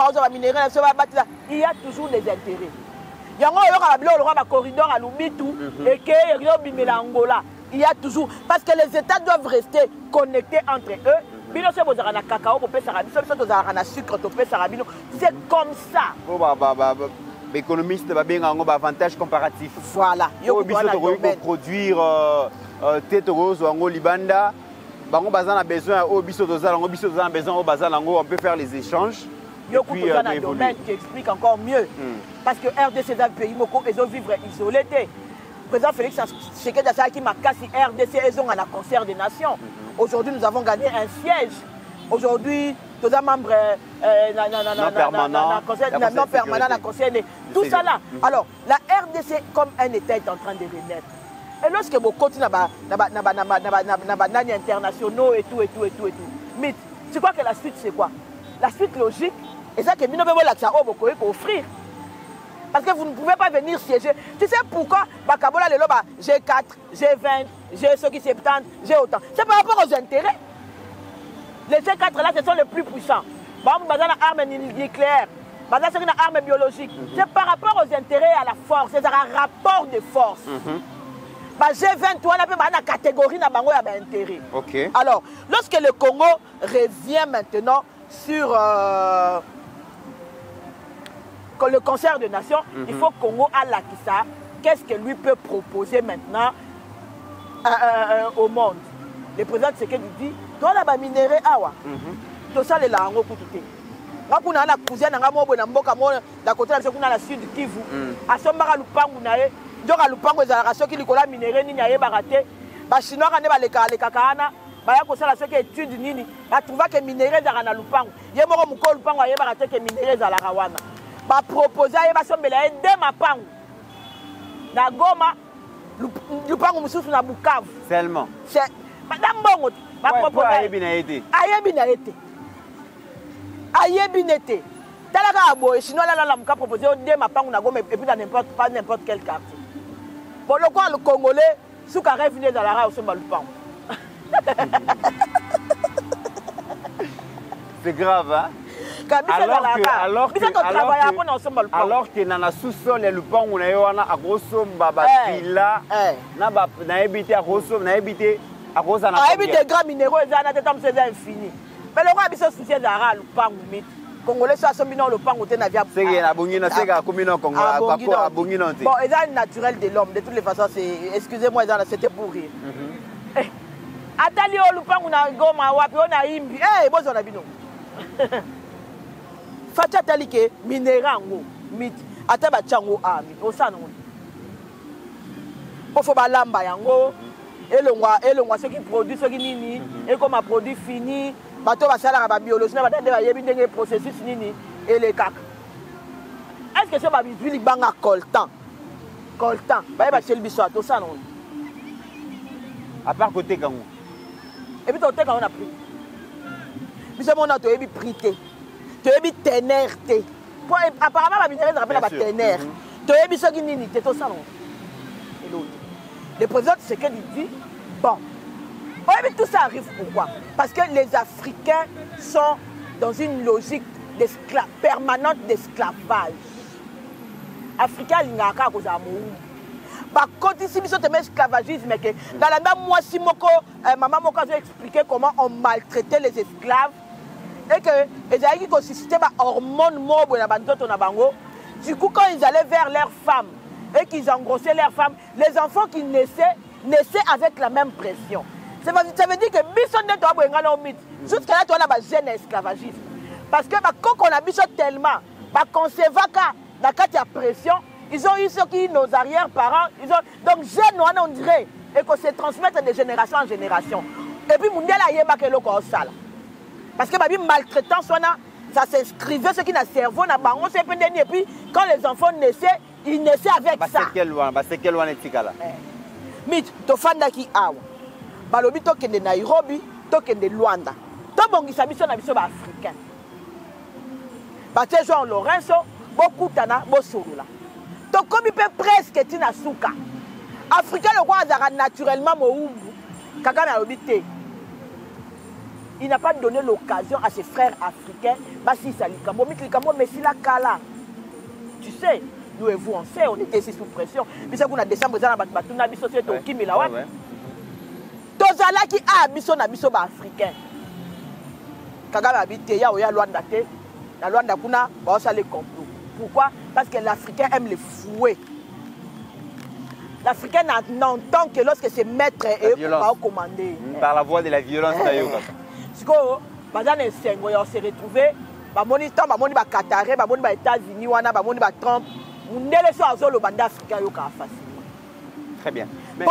il y a toujours des intérêts. Il y a un corridor à Lubitu et qu'il y a Angola. Il y a toujours. Parce que les États doivent rester connectés entre eux. C'est comme ça. L'économiste va bien avoir un avantage comparatif. Voilà. Il faut produire tête rose ou en Libanda. On a besoin on peut faire les échanges. Il y a un domaine qui explique encore mieux. Parce que RDC est un pays ils ont vivre isolé. Le président Félix Tshisekedi qui m'a cassé RDC, ils ont un concert des nations. Aujourd'hui, nous avons gagné un siège. Aujourd'hui, tous les membres non permanents dans le conseil. Tout ça là. Alors, la RDC, comme un État, est en train de renaître. Et lorsque vous continuez dans les internationaux et tout. Mais tu crois que la suite, c'est quoi? La suite logique, et ça que nous devons offrir. Parce que vous ne pouvez pas venir siéger. Tu sais pourquoi Bakabola le loba G4, G20, G70, G autant. C'est par rapport aux intérêts. Les G4 là, ce sont les plus puissants. Par exemple, dans l'arme nucléaire, dans l'arme biologique. C'est par rapport aux intérêts et à la force. C'est un rapport de force. G20, on a une catégorie d'intérêt. Okay. Alors, lorsque le Congo revient maintenant sur le concert des nations, il faut que Congo a la Kissa. Qu'est-ce que lui peut proposer maintenant au monde? Le président Tshisekedi dit, toi là-bas minéré awa, tout ça les langues coûtent. Quand on a la cousine, on a la côté de la sud Kivu, à son bar à Lupangu nae, donc à Lupangu les arations qui lui minéré ni nae baraté, bah chinois on est les kakana. Bah y'a ça la seule étude nini, bah trouva que minéré dans la Lupangu, y'a moro muko Lupangu aye baraté que minéré dans la Rawana. Bah proposer aye bah sombela de ma pangu. Na Goma, Lupangu musufu na Bukavu. Seulement. C'est madame Bongo. Bah proposer. Aye binaete. Aye binaete. Aye binete. Talaga aboye, sinon la muka proposer de ma pangu na Goma et puis dans n'importe quel quartier. Bon le quoi le Congolais, sous carré venir dans la Ra au somba Lupangu. C'est grave, hein? Alors que dans la sous-sol, il y a le pan où il y a un gros somba, villa, na habité à Rosso, na habité à Rosa. A habité des grands minéraux, ils ont été infini. Mais le roi a besoin de soutien d'Ara, le pan ou mythe. Congolais soit son bilan, le pan ou tenavia. C'est qu'il y a un bongino, c'est qu'il y a un communant congolais. Bon, ils ont une naturelle de l'homme. De toutes les façons, excusez-moi, c'était pour rire. Atali o lupangu na Goma wapi on a imbi bozo na bino facha talike minerango mit ataba chango ami osana ngo pofo balamba yango elongwa ce qui produit ce qui nini et comme un produit fini bato basala ba biologie na badande ba yebi ndenge processus nini et les cac. Est-ce que c'est ba bizuli banga coltan ba ba chez biso to sana ngo à part côté Kango. Et puis, on a pris. Puis, on a pris. Tu as ténèreté. Apparemment, la minérale rappelle la ténère. Tu as dit ce qui est tout ça. Et l'autre. Le président, c'est qu'il dit bon. Tout ça arrive pourquoi? Parce que les Africains sont dans une logique permanente d'esclavage. Africains, ils n'ont pas de quand ici, nous sommes esclavagisme, dans la même mois, si maman m'a expliqué comment on maltraitait les esclaves, et que ils avaient suscité des hormones mobile na bandoto na bango. Du coup, quand ils allaient vers leurs femmes et qu'ils engrossaient leurs femmes, les enfants qui naissaient avec la même pression. Ça veut dire que jusqu'à là, tu as un jeune esclavagisme. Parce que quand on a vu tellement, concevoir dans la pression, ils ont eu ce qui nos arrière-parents. Donc, jeunes, on dirait, et qu'on se transmettre de génération en génération. Et puis, mondial a yéba que l'on sale. Parce que la maltraitance, ça s'inscrivait, ce qui n'a cerveau, et puis, quand les enfants naissaient, ils naissaient avec ça. C'est quel one est là? Mais tu fais qui awa. Balobi toke de Nairobi, toke de Luanda. To bongisa biso na biso ba africain. Ba te Jean Lorenzo, beaucoup tana, bo sorula. To komi pe presque tina suka. Africain le roi azara naturellement moumbu. Kaka na lobité. Il n'a pas donné l'occasion à ses frères africains, basi salikambo, mitlikambo mesila kala. Tu sais, nous et vous on sait, on était ici sous pression. Mais ça qu'on a décembre za na batuna biso c'est to kimila wa. Tozala qui a biso na biso ba africain. Kagame habite ya oya Luanda te. La Luanda kuna ba ça les complot. Pourquoi? Parce que l'Africain aime les fouets. L'Africain n'entend que lorsque ses maîtres et eux pas commander. Par la voie de la violence d'ailleurs. Siko bazana sengo ya se retrouver ba moni temps ba moni ba Qatar, ba moni ba États-Unis wana ba moni ba Trump. Mundele so azolo banda africain yo ka facilement. Très bien. Mais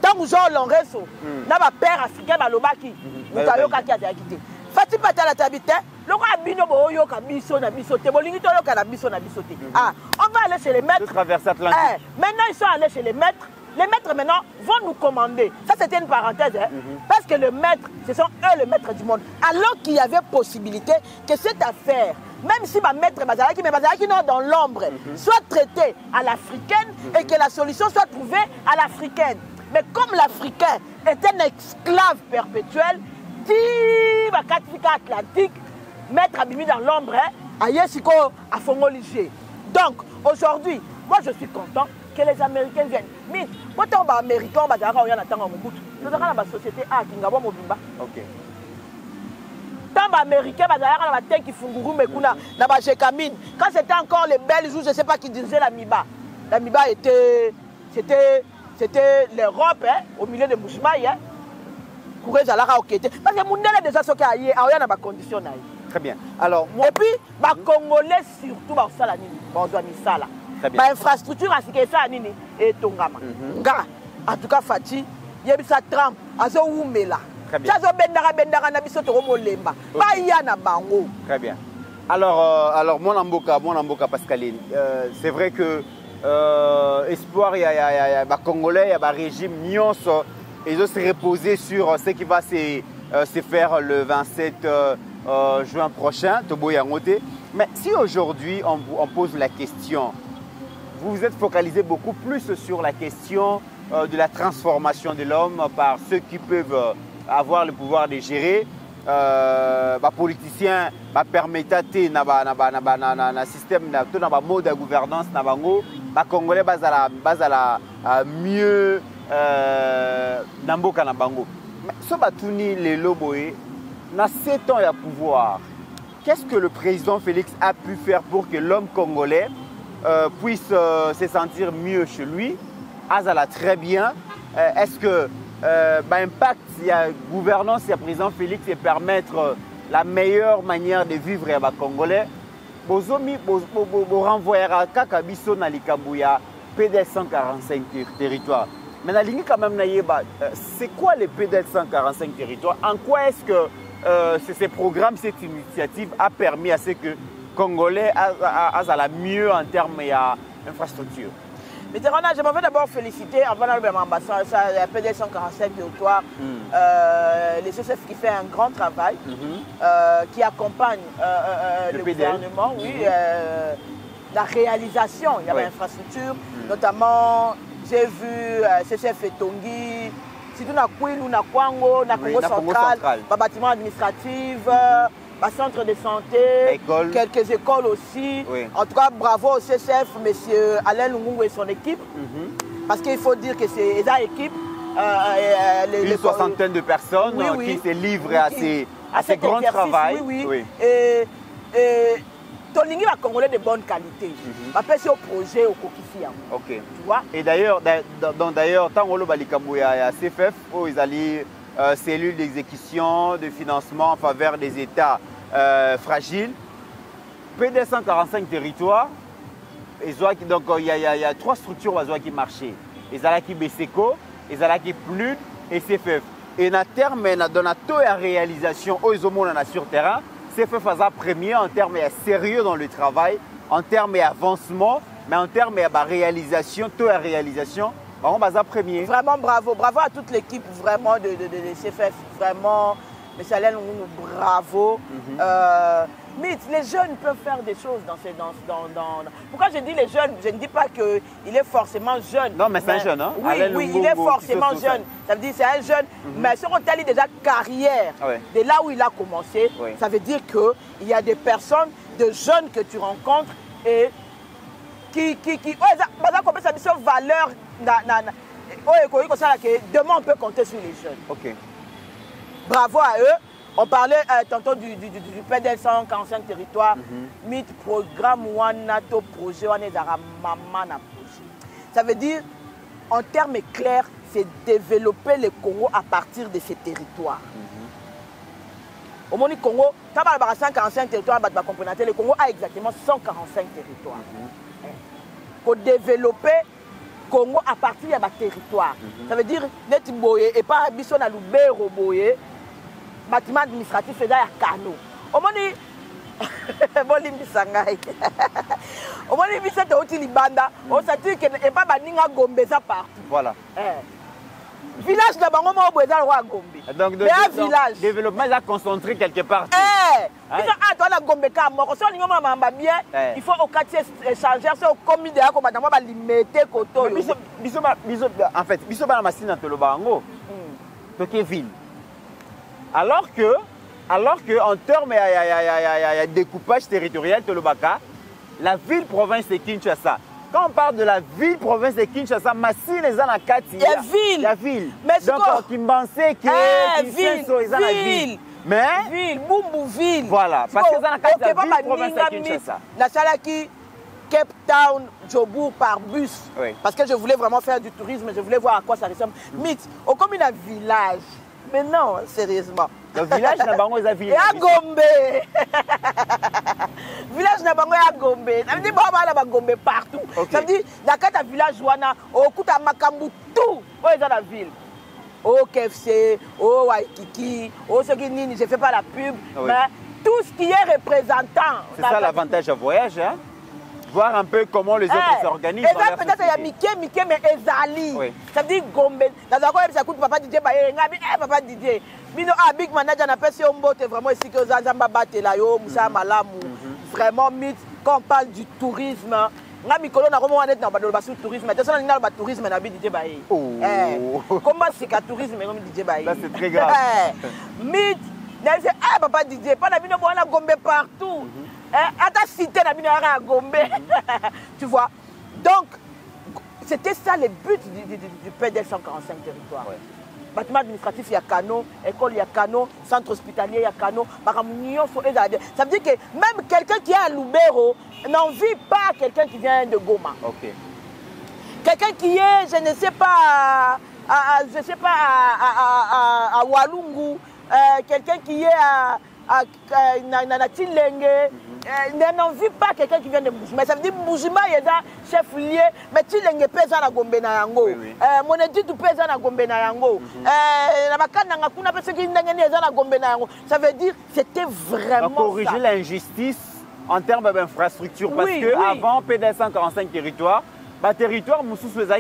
tant que Jean Lorenzo, n'a pas père africain, malobaki, nous avons qu'à quitté. Fati Patala t'habite, le roi Bino Boyo, Kabiso, Nabisote, Bolingito, Kanabiso, Nabisote. Ah, on va aller chez les maîtres. Maintenant, ils sont allés chez les maîtres. Les maîtres, maintenant, vont nous commander. Ça, c'était une parenthèse. Hein? Parce que le maître, ce sont eux les maîtres du monde. Alors qu'il y avait possibilité que cette affaire, même si ma maître Bazalaki, mais Bazalaki non dans l'ombre, soit traitée à l'africaine et que la solution soit trouvée à l'africaine. Mais comme l'Africain est un esclave perpétuel, dit Bakatika Atlantique, maître Abimi dans l'ombre, à Yesiko, à Fongoligé. Donc, aujourd'hui, moi je suis content que les Américains viennent. Mais, quand on est américain, on va dire qu'on a un Mobutu. Nous avons la société A qui n'a pas Mobimba. Ok. Tant américain, on a un qui funguru, mais qu'on a Jekamine. Quand c'était encore les belles jours, je ne sais pas qui dirigeait la MIBA. La MIBA c'était l'Europe, hein, au milieu de Mouchmaï. Hein. Parce que mon est déjà ce qu'il y a, il y a des conditions. Très bien. Alors, moi... Et puis, les Congolais, surtout, ils ont une infrastructure, et Tongama. En tout cas, Fati, il y a eu ça Trump, Azo Oumela. Très bien. Très bien. Alors mon Amboka Pascaline, c'est vrai que espoir, il y a Congolais, il y a un régime Nyons, ils doivent se reposer sur ce qui va se faire le 27 juin prochain, Tobo Yangote. Mais si aujourd'hui on pose la question, vous vous êtes focalisé beaucoup plus sur la question de la transformation de l'homme par ceux qui peuvent avoir le pouvoir de gérer. Politiciens permettent un système de mode de gouvernance les Congolais bazala mieux namboka na bango. Mais so batuni les loboé na 7 ans de pouvoir. Qu'est-ce que le président Félix a pu faire pour que l'homme congolais puisse se sentir mieux chez lui? Azala très bien. Est-ce que impact, il y a gouvernance, il y a président Félix et permettre la meilleure manière de vivre les Congolais. Bozomi, renvoyer à Kakabiso na Likabouya, PDL 145 territoires. Mais la ligne quand même, c'est quoi les PDL 145 territoires? En quoi est-ce que ces programmes, cette initiative a permis à ce que Congolais aient la mieux en termes d'infrastructure? Mais je m'en vais d'abord féliciter avant l'ambassade, la PDL 145 territoires, les CCF qui fait un grand travail, qui accompagne le gouvernement, la réalisation, il y a l'infrastructure, notamment j'ai vu CCF et Tongi, si tu as Kouilou, na Kwango, na Congo central, bâtiment administratif, centre de santé, quelques écoles aussi. Oui. En tout cas, bravo au CCF, M. Alain Lungungu et son équipe. Parce qu'il faut dire que c'est une équipe. Une soixantaine de personnes qui se livrent à cet grand exercice, travail. oui. Oui. Tolingi va congolais de bonne qualité. Après, c'est au projet, au coquille. Ok. Tu vois? Et d'ailleurs, tant qu'on a à CFF, où ils allaient cellule d'exécution, de financement en faveur des États fragiles, PD 145 territoires, donc il y a 3 structures qui marchaient. Ils allaient qui BSECO, ils allaient qui PNUD et CFF. Et à terme, dans la réalisation, ils ont sur terrain. CFF a premier en termes de sérieux dans le travail, en termes d'avancement, mais en termes de réalisation, taux de réalisation, on va premier. Vraiment bravo, bravo à toute l'équipe vraiment de CFF, vraiment, M. Alain, bravo. Mais les jeunes peuvent faire des choses dans ces... Pourquoi je dis les jeunes? Je ne dis pas qu'il est forcément jeune. Non, mais c'est un jeune, hein? Oui, il est forcément jeune. Ça veut dire c'est un jeune. Mais si on t'a déjà carrière, de là où il a commencé, ça veut dire qu'il y a des personnes, de jeunes que tu rencontres et qui ont sa valeur. Demain, on peut compter sur les jeunes. Ok. Bravo à eux. On parlait tantôt du PDL 145 territoires, mythe programme Wanato projet, projet. Ça veut dire, en termes clairs, c'est développer le Congo à partir de ces territoires. Au monde du Congo, quand on a 145 territoires, le Congo a exactement 145 territoires. Pour développer le Congo à partir de ces territoires. Ça veut dire, net boye et pas biso na lubero boye. Bâtiment administratif c'est à Kano. Au moins au moins il s'est aussi libanda. On s'attire que et pas baninga gombe ça partout. Voilà. Village de bango mo boza roi gombe. Donc village développement il a concentré quelque part. Toi la gombe ka moko so ningo mamba bien, il faut au quartier échangeur c'est au comité ya ko batamo ba limiter koto. Biso en fait, biso ba na machine to lobango. To ke ville. Alors que en termes de découpage territorial de l'Obaka, la ville-province de Kinshasa, quand on parle de la ville-province de Kinshasa, Massine est dans la carte. Il y a ville. La ville. Mais donc, Kimbansé, qui est la ville. Mais ville, Bumbu ville. Voilà, parce que dans la carte de la ville-province de Kinshasa. La Salaki, Cape Town, Jobourg par bus. Oui. Parce que je voulais vraiment faire du tourisme, je voulais voir à quoi ça ressemble. Mythe, au comme un village. Mais non, sérieusement. Le village n'a pas de ville. Et à Gombe. Village n'a pas de Gombe. Ça veut dire que Gombe partout. Ça veut dire que dans le village, au Kouta Makambu, tout. Où est dans la ville? Au KFC, au Waikiki, au Seguinini, je ne fais pas la pub. Mais tout ce qui est représentant. C'est ça l'avantage à voyage, hein? Voir un peu comment les autres s'organisent. Et là, peut-être il y a Mickey, mais Ezali. Oui. Ça veut dire Gombe. Dans un coin, ça coûte papa DJ, papa DJ. Mino, big manager, n'a pas si on botte vraiment ici que Zanzamba Batelayo, Moussa Malamou. Vraiment, mythe, quand on parle du tourisme. Comment c'est qu'un tourisme DJ Baye? Là, c'est très grave. Mythe, papa DJ, pas la Gombe partout. À ta cité, la Gombe. Tu vois? Donc, c'était ça le but du PDL 145 territoires. Bâtiment administratif, il y a Kano, école, il y a Kano, centre hospitalier, il y a Kano. Ça veut dire que même quelqu'un qui est à Lubero n'envie pas quelqu'un qui vient de Goma. Okay. Quelqu'un qui est, je ne sais pas, à Walungu, quelqu'un qui est à Tilenge, n'envie pas quelqu'un qui vient de Boujima. Ça veut dire Boujima, il y a chef lié, mais Tilenge pèse à la Gombe na yango. Mon édite pèse à la Gombe na yango. Ça veut dire c'était vraiment corriger l'injustice en termes d'infrastructure. Parce que avant PDL 145 territoires, le territoire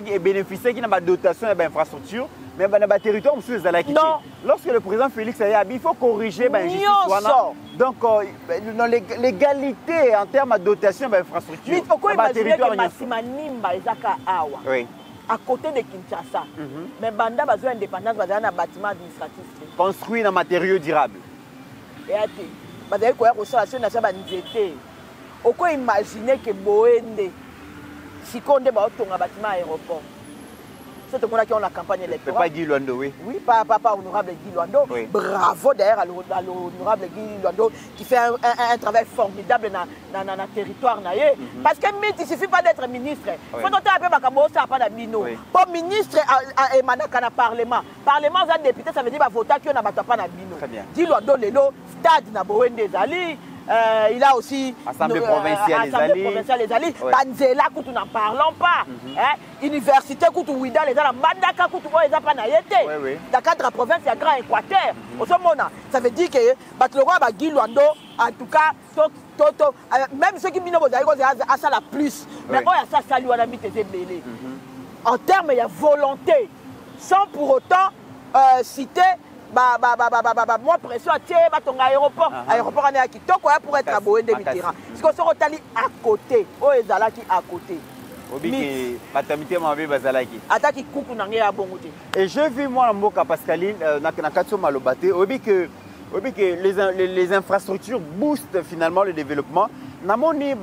est bénéficié qui n'a pas de dotation d'infrastructure. Mais le territoire est lorsque le président Félix a dit il faut corriger l'injustice. Donc, l'égalité en termes de dotation d'infrastructure. Mais pourquoi imaginer que Massima Nimba est à côté de Kinshasa. Mais Banda a besoin d'indépendance, il y a un bâtiment administratif. Construit dans matériaux durables. Et on peut imaginer que Boende, si on a un bâtiment aéroport. C'est tout le monde qui a la campagne électorale. Pas Guy Luando, oui. Oui, pas honorable Guy Luando. Oui. Bravo d'ailleurs à l'honorable Guy Luando qui fait un travail formidable dans le territoire. Parce que il ne suffit pas d'être ministre. Il faut noter un peu que ça n'a pas d'abino. Pour ministre, il y a un parlement. Parlement, un député, ça veut dire voter qui n'a pas d'abino. Très bien. Guy Luando, stade na Boende Zali. Il a aussi Assemblée provinciale les alliés. Banzela, nous n'en parlons pas. Université, nous Ouida, les gens, Mandaka, nous n'en pas naïté. Dans 4 provinces, il y a Grand Équateur. Ça veut dire que Guy Luando, en tout cas, même ceux qui minent à ça la plus. Mais on a ça, ça lui a mis tes ébélés. En termes, il y a volonté. Sans pour autant citer. Moi, pression à ton aéroport. Aéroport en est à Kitoko pour être à Boende Mitterrand. Parce qu'on se retali à côté. Oh, et Zalaki à côté. Et je vis moi en Moka Pascaline, Nakatso Malobate, que les infrastructures boostent finalement le développement. Namoni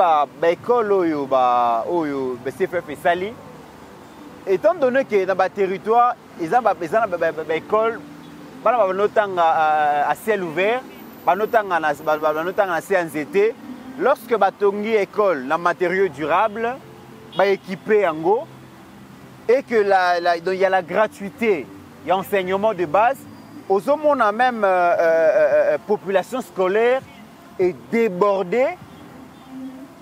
école oyo CFF et Sali. Étant donné que dans le territoire, ils ont une école à ciel ouvert, à CNZT, lorsque batongi école dans matériaux durables, équipé en go, et que il y a la gratuité, il y a enseignement de base, aux hommes on a même population scolaire est débordée.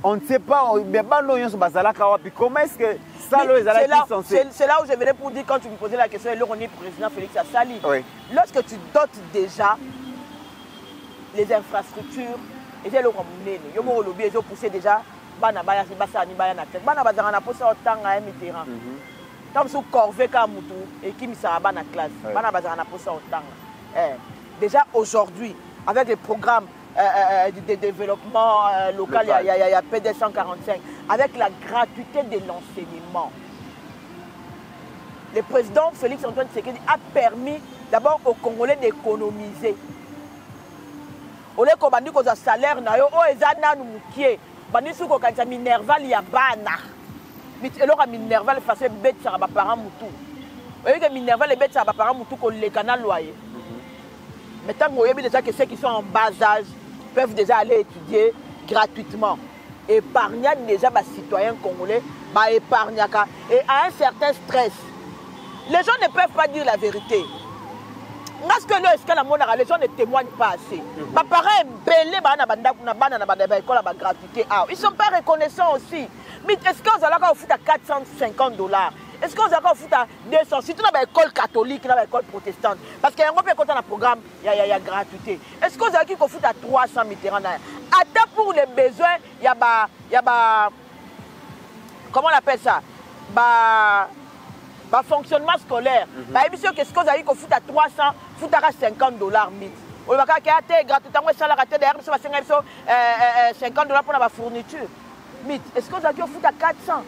On ne sait pas, comment est-ce que ça c'est là où je venais pour dire, quand tu me posais la question, le président Félix Assali. Oui. Lorsque tu dotes déjà les infrastructures, et c'est le ramener, ils ont poussé déjà, Bana Baya, Bassani Baya, Bana Bazana, pour ça, autant à Mitterrand. Comme sous Corvée, Kamoutou, et qui m'y sera dans la classe. Bana Bazana, pour ça, autant. Déjà aujourd'hui, avec des programmes de développement local, il y a PD 145, avec la gratuité de l'enseignement. Le président Félix Antoine Tshisekedi a permis d'abord aux Congolais d'économiser. Au lieu qu'on a dit qu'on a salaire, on a dit qu'on a dit Minerval, il y a bana. Alors que Minerval faisait bête sur les parents moutou. Vous voyez que Minerval est bête sur les parents moutou qu'on les canals loyer. Maintenant, vous voyez déjà que ceux qui sont en bas âge peuvent déjà aller étudier gratuitement. Épargner déjà les citoyens congolais, épargner. Et à un certain stress, les gens ne peuvent pas dire la vérité. Parce que les gens ne témoignent pas assez. Ils ne sont pas reconnaissants aussi. Mais est-ce qu'on va à $450? Est-ce qu'on va à 200? Si tu as une école catholique, une école protestante, parce qu'il y a un programme, il y a gratuité. Est-ce qu'on va à 300 Mitterrand? Attends pour les besoins, il y a comment on appelle ça? Fonctionnement scolaire. Qu'est-ce qu'on va à 300, à $50 mythe. On va gratuitement $50 pour la fourniture. Mythe. Est-ce qu'on va à 400?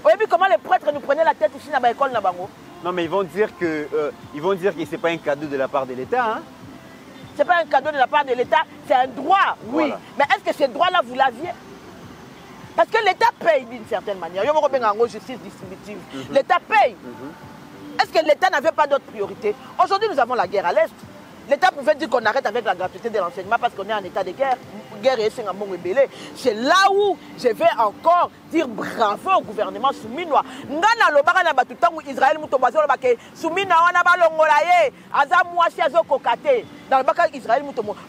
Vous avez vu comment les prêtres nous prenaient la tête ici dans l'école? Non, mais ils vont dire que ce n'est pas un cadeau de la part de l'État. Hein? Ce n'est pas un cadeau de la part de l'État, c'est un droit, oui. Voilà. Mais est-ce que ce droit-là, vous l'aviez? Parce que l'État paye d'une certaine manière. Il y a une justice distributive. L'État paye. Est-ce que l'État n'avait pas d'autres priorités? Aujourd'hui, nous avons la guerre à l'Est. L'État pouvait dire qu'on arrête avec la gratuité de l'enseignement parce qu'on est en état de guerre. C'est là où je vais encore dire bravo au gouvernement souminois. Israël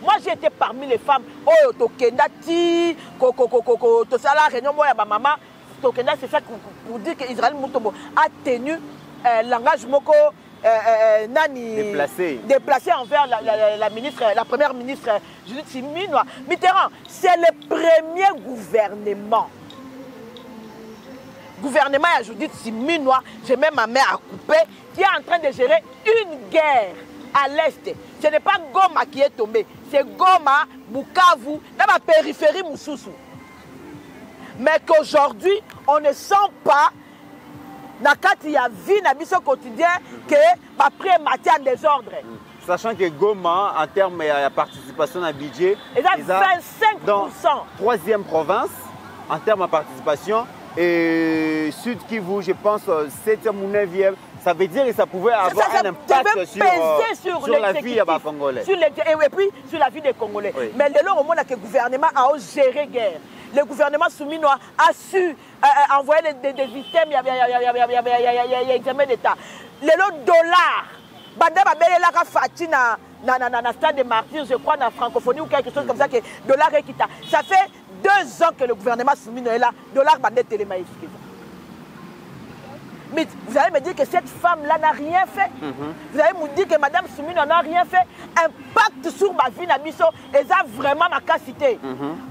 moi j'ai été parmi les femmes c'est ça pour dire que Israël Mutombo a tenu l'engagement déplacé envers la première ministre Judith Suminwa. Mitterrand, c'est le premier gouvernement à Judith Suminwa, j'ai même ma main à couper, qui est en train de gérer une guerre à l'Est. Ce n'est pas Goma qui est tombé, c'est Goma, Bukavu, dans la périphérie Moussoussou. Mais qu'aujourd'hui, on ne sent pas il y a vie dans le quotidien que après matin en désordre. Sachant que Goma, en termes de participation à budget, ils ont 25%. Dans 3e province, en termes de participation, et Sud Kivu, je pense 7e ou 9e, ça veut dire que ça pouvait avoir un impact sur la vie des Congolais. Et puis sur la vie des Congolais. Oui. Mais dès lors, au moment que le gouvernement a géré la guerre, le gouvernement souminois a su envoyer des items, il y a examen d'État. Le dollar, Banda Fati na stade de martyrs, je crois, dans francophonie ou quelque chose comme ça, que dollar est quitté. Ça fait 2 ans que le gouvernement souminois est là, dollar Banda télémaïs. Mais vous allez me dire que cette femme-là n'a rien fait. Vous allez me dire que Madame Soumino n'a rien fait. Impact sur ma vie, Nabiso, et ça vraiment ma capacité.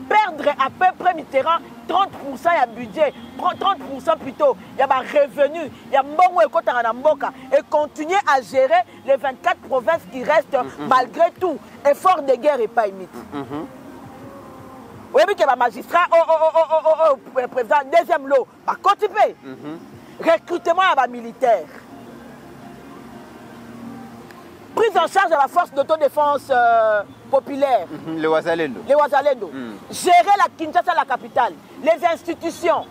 Perdre à peu près Mitterrand 30% il y a budget, 30% plutôt, il y a des revenus, il y a Mbongo et Kota Namboka. Et continuer à gérer les 24 provinces qui restent malgré tout. Effort de guerre et pas limite. Oui, mais que le magistrat, président, deuxième lot, va continuer. Recrutement à la militaire. Prise en charge de la force d'autodéfense populaire. Les Ouazalendo. Les Ouazalendo. Gérer la Kinshasa, la capitale. Les institutions.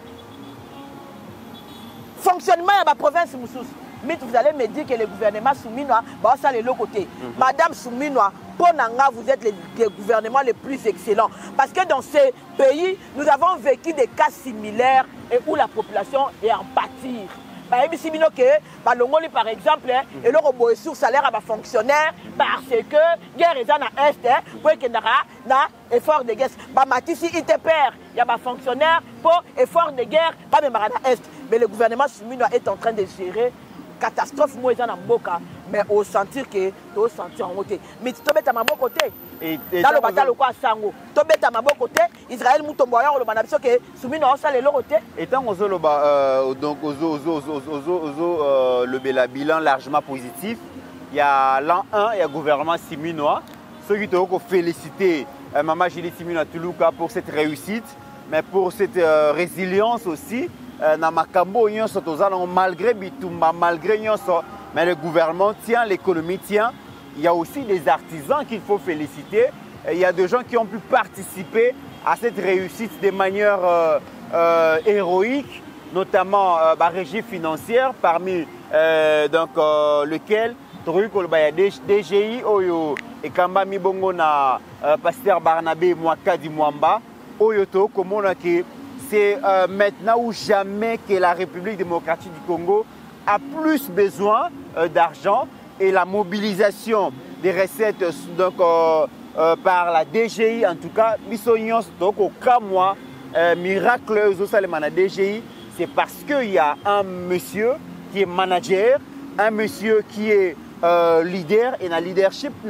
Fonctionnement à la province Moussous. Mais vous allez me dire que le gouvernement Souminois va ça de l'autre côté. Madame Souminois, pour Nanga, vous êtes le gouvernement le plus excellent. Parce que dans ces pays, nous avons vécu des cas similaires et où la population est en pâtir. Par exemple, et le robot est sur salaire à ma fonctionnaire parce que guerre est en est, pour qu'il y ait effort de guerre. Matisse, il te perd, il y a ma fonctionnaire pour effort de guerre, pas de Marana Est. Mais le gouvernement Souminois est en train de gérer catastrophe moi en Mboka, mais au sentir que au sentir en côté mais tu tombes à ma côté et dans le bataille quoi sango tombes à ma côté Israël mutomboya le manabso que Soumino ça les côté et tant donc le bilan largement positif. Il y a l'an 1 il y a gouvernement siminois ceux qui ont félicité Maman Julie Siminois Tuluka pour cette réussite mais pour cette résilience aussi. Malgré Bitumba, malgré Nyonso, mais le gouvernement tient, l'économie tient. Il y a aussi des artisans qu'il faut féliciter. Il y a des gens qui ont pu participer à cette réussite de manière héroïque, notamment la régie financière, parmi lequel il y a DGI, et Kamba Mibongo na Pasteur Barnabé Mwakadi Mwamba, Oyoto, comme on a qui c'est maintenant ou jamais que la République démocratique du Congo a plus besoin d'argent et la mobilisation des recettes donc, par la DGI, en tout cas, donc au cas moi, miracle la DGI, c'est parce qu'il y a un monsieur qui est manager, un monsieur qui est leader et dans le leadership, sur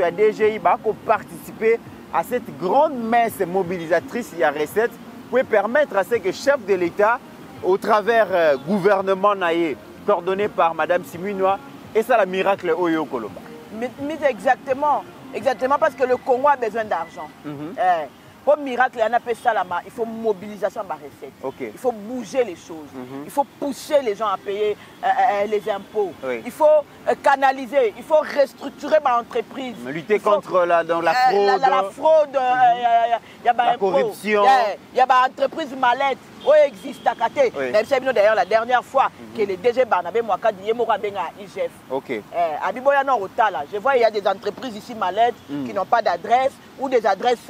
la DGI, participer à cette grande messe mobilisatrice, il y a recette, pour permettre à ce que chef de l'État, au travers gouvernement coordonné par Mme Siminois, et ça le miracle Oyo Koloba. Mais exactement, parce que le Congo a besoin d'argent. Pour miracle, il faut mobilisation de la recette. Okay. Il faut bouger les choses. Il faut pousser les gens à payer les impôts. Oui. Il faut canaliser. Il faut restructurer ma entreprise. Lutter contre la fraude. La fraude, la corruption. Il y a une entreprise mallette. Où existe à côté. Même si d'ailleurs la dernière fois que le DG Barnabé Mwakadi est mort à IGF. Ok. À Biboyana Otala, je vois il y a des entreprises ici mallettes qui n'ont pas d'adresse ou des adresses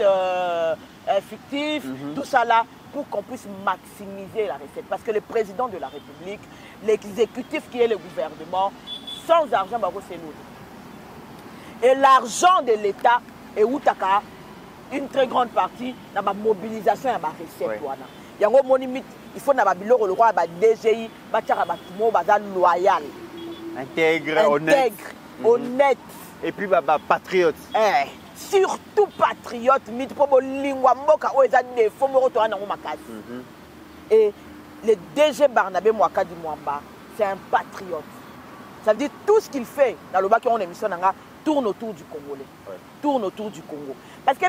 fictives, tout ça là, pour qu'on puisse maximiser la recette. Parce que le président de la République, l'exécutif qui est le gouvernement, sans argent, c'est nous. Et l'argent de l'État est où une très grande partie dans la mobilisation et la recette. Il faut que le roi DGI soit loyal, intègre, honnête. Et puis patriote. Surtout patriote. Et le DG Barnabé Mwakadi Mwamba, c'est un patriote. Ça veut dire tout ce qu'il fait dans le bas qui ont une émission tourne autour du Congolais. Tourne autour du Congo. Parce que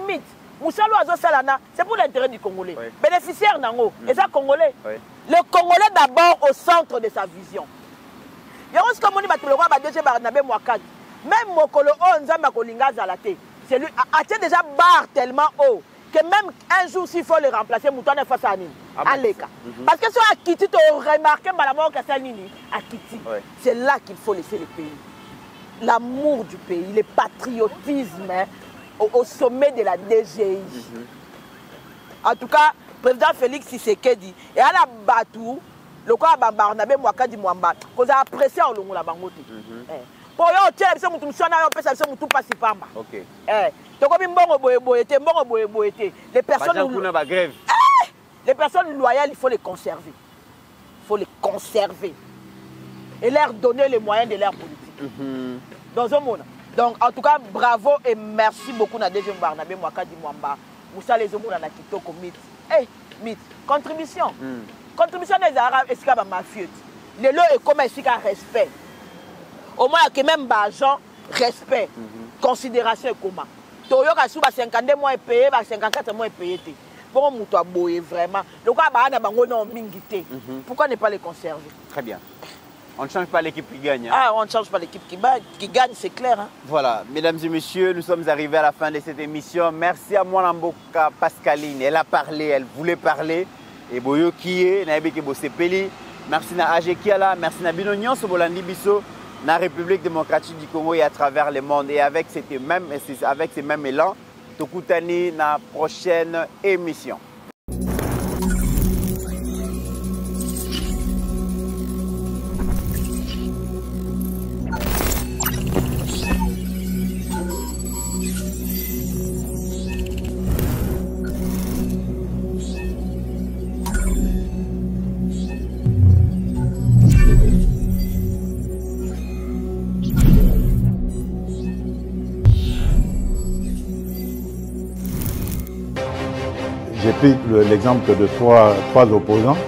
c'est pour l'intérêt du Congolais. Bénéficiaire Nango, et ça Congolais. Le Congolais d'abord au centre de sa vision. Il y a aussi comme on dit le roi DG Barnabé Mwakadi. Même Mokolo Onza Makolinga Zalate, c'est lui a déjà barre tellement haut que même un jour, s'il faut le remplacer, Mouton est face à Nini, à l'Eka. Parce que si à Kitty, tu as remarqué, que c'est Nini, à Kitty, c'est là qu'il faut laisser le pays. L'amour du pays, le patriotisme hein, au sommet de la DGI. En tout cas, le président Félix Tshisekedi, et à la Batou, le quoi Barnabé Mwakadi Mwamba, qu'on a apprécié en long la bangote. Pour yo, tu sais, nous sommes pas si pas. Ok. Les personnes loyales, il faut les conserver. Il faut les conserver. Et leur donner les moyens de leur politique. Dans un monde. Donc, en tout cas, bravo et merci beaucoup à DG Barnabé Mwakadi Mwamba. Moussa les hommes dans Kitoko mythe. Eh, mythe. Contribution. Contribution des Arabes, est-ce qu'il y a mafieux? Les lots et comment est-ce qu'il y a respect? Au moins, il y a même d'argent, respect, considération et comment. Toyo Kassou, 52 mois payé, 54 mois payé. Bon, Moutoua Boye, vraiment. Donc, pourquoi ne pas les conserver? Très bien. On ne change pas l'équipe qui gagne. Hein. Ah, on ne change pas l'équipe qui gagne, c'est clair. Hein. Voilà, mesdames et messieurs, nous sommes arrivés à la fin de cette émission. Merci à Mwanamboka Pascaline. Elle a parlé, elle voulait parler. Et Boyo Kiye, Naibeke Bosepeli. Merci à Age Kiala, merci à Binonyon, Sobolandi Bisso, la République démocratique du Congo et à travers le monde. Et avec ces mêmes élans, Tokutani, la prochaine émission. J'ai pris l'exemple de trois opposants.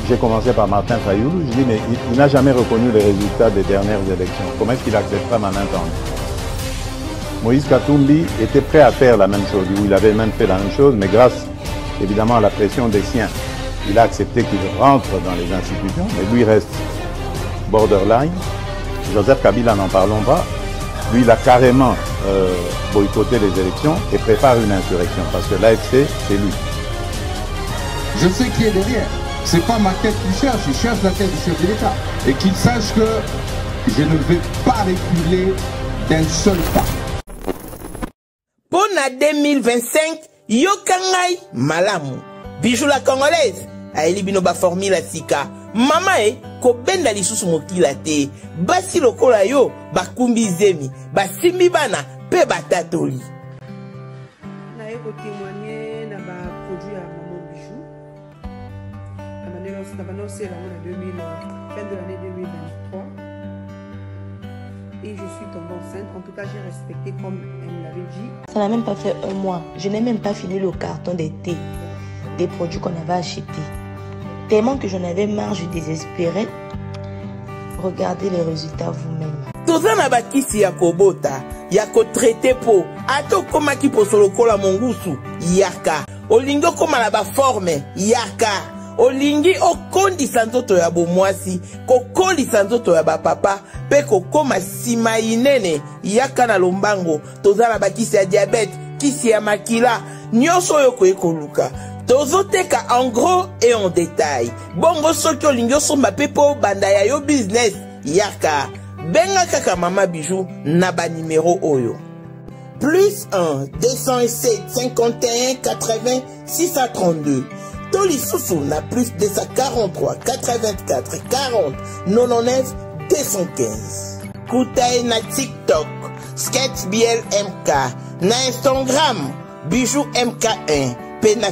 J'ai commencé par Martin Fayoulou. Je dis, mais il n'a jamais reconnu les résultats des dernières élections. Comment est-ce qu'il acceptera ma main tendue? Moïse Katumbi était prêt à faire la même chose. Il avait même fait la même chose, mais grâce évidemment à la pression des siens, il a accepté qu'il rentre dans les institutions, mais lui reste borderline. Joseph Kabila, n'en parlons pas. Lui, il a carrément boycotté les élections et prépare une insurrection parce que l'AFC, c'est lui. Je sais qui est derrière. C'est pas ma tête qu'il cherche, il cherche la tête du chef de l'État. Et qu'il sache que je ne vais pas reculer d'un seul pas. Pour 2025, Yokangai Malamu. Bijou la Congolaise. Aeli binoba formule la sika. Mama ko benda lisusu mokila te. Basi lokola yo bakumbi zemi. Basimbi bana pe batatoli. Na yo ko témoigner na ba produit à Maman Bijou. Na banoncé la fin de l'année 2023. Et je suis tombée enceinte. En tout cas, j'ai respecté comme elle me l'avait dit. Ça n'a même pas fait un mois. Je n'ai même pas fini le carton des thés, des produits qu'on avait achetés. Tellement que j'en avais marre, je désespérais. Regardez les résultats vous-même. Tozana bakisi ya kobota, ya ko traité po, ato koma ki posolokola mongusu, yaka. Olingo koma la ba forme, yaka. Olingi okondisa nzoto ya bomwasi, kokolisa nzoto ya ba papa, pe kokoma sima inene, yaka na lombango. Tozana bakisi ya diabète, kisi ya makila, nyonso yo ko ekoluka. Tozoteka en gros et en détail. Bongo soki olingi osomba pepo banda ya yo business, yaka. Benga kaka Mama Bijou na ba numéro oyo. Plus 1 207 51 80 632. Toli Sousou na plus 243 84 40 99 215. Koutaï na TikTok, Sketch BLMK, na Instagram, Bijou MK1, Pena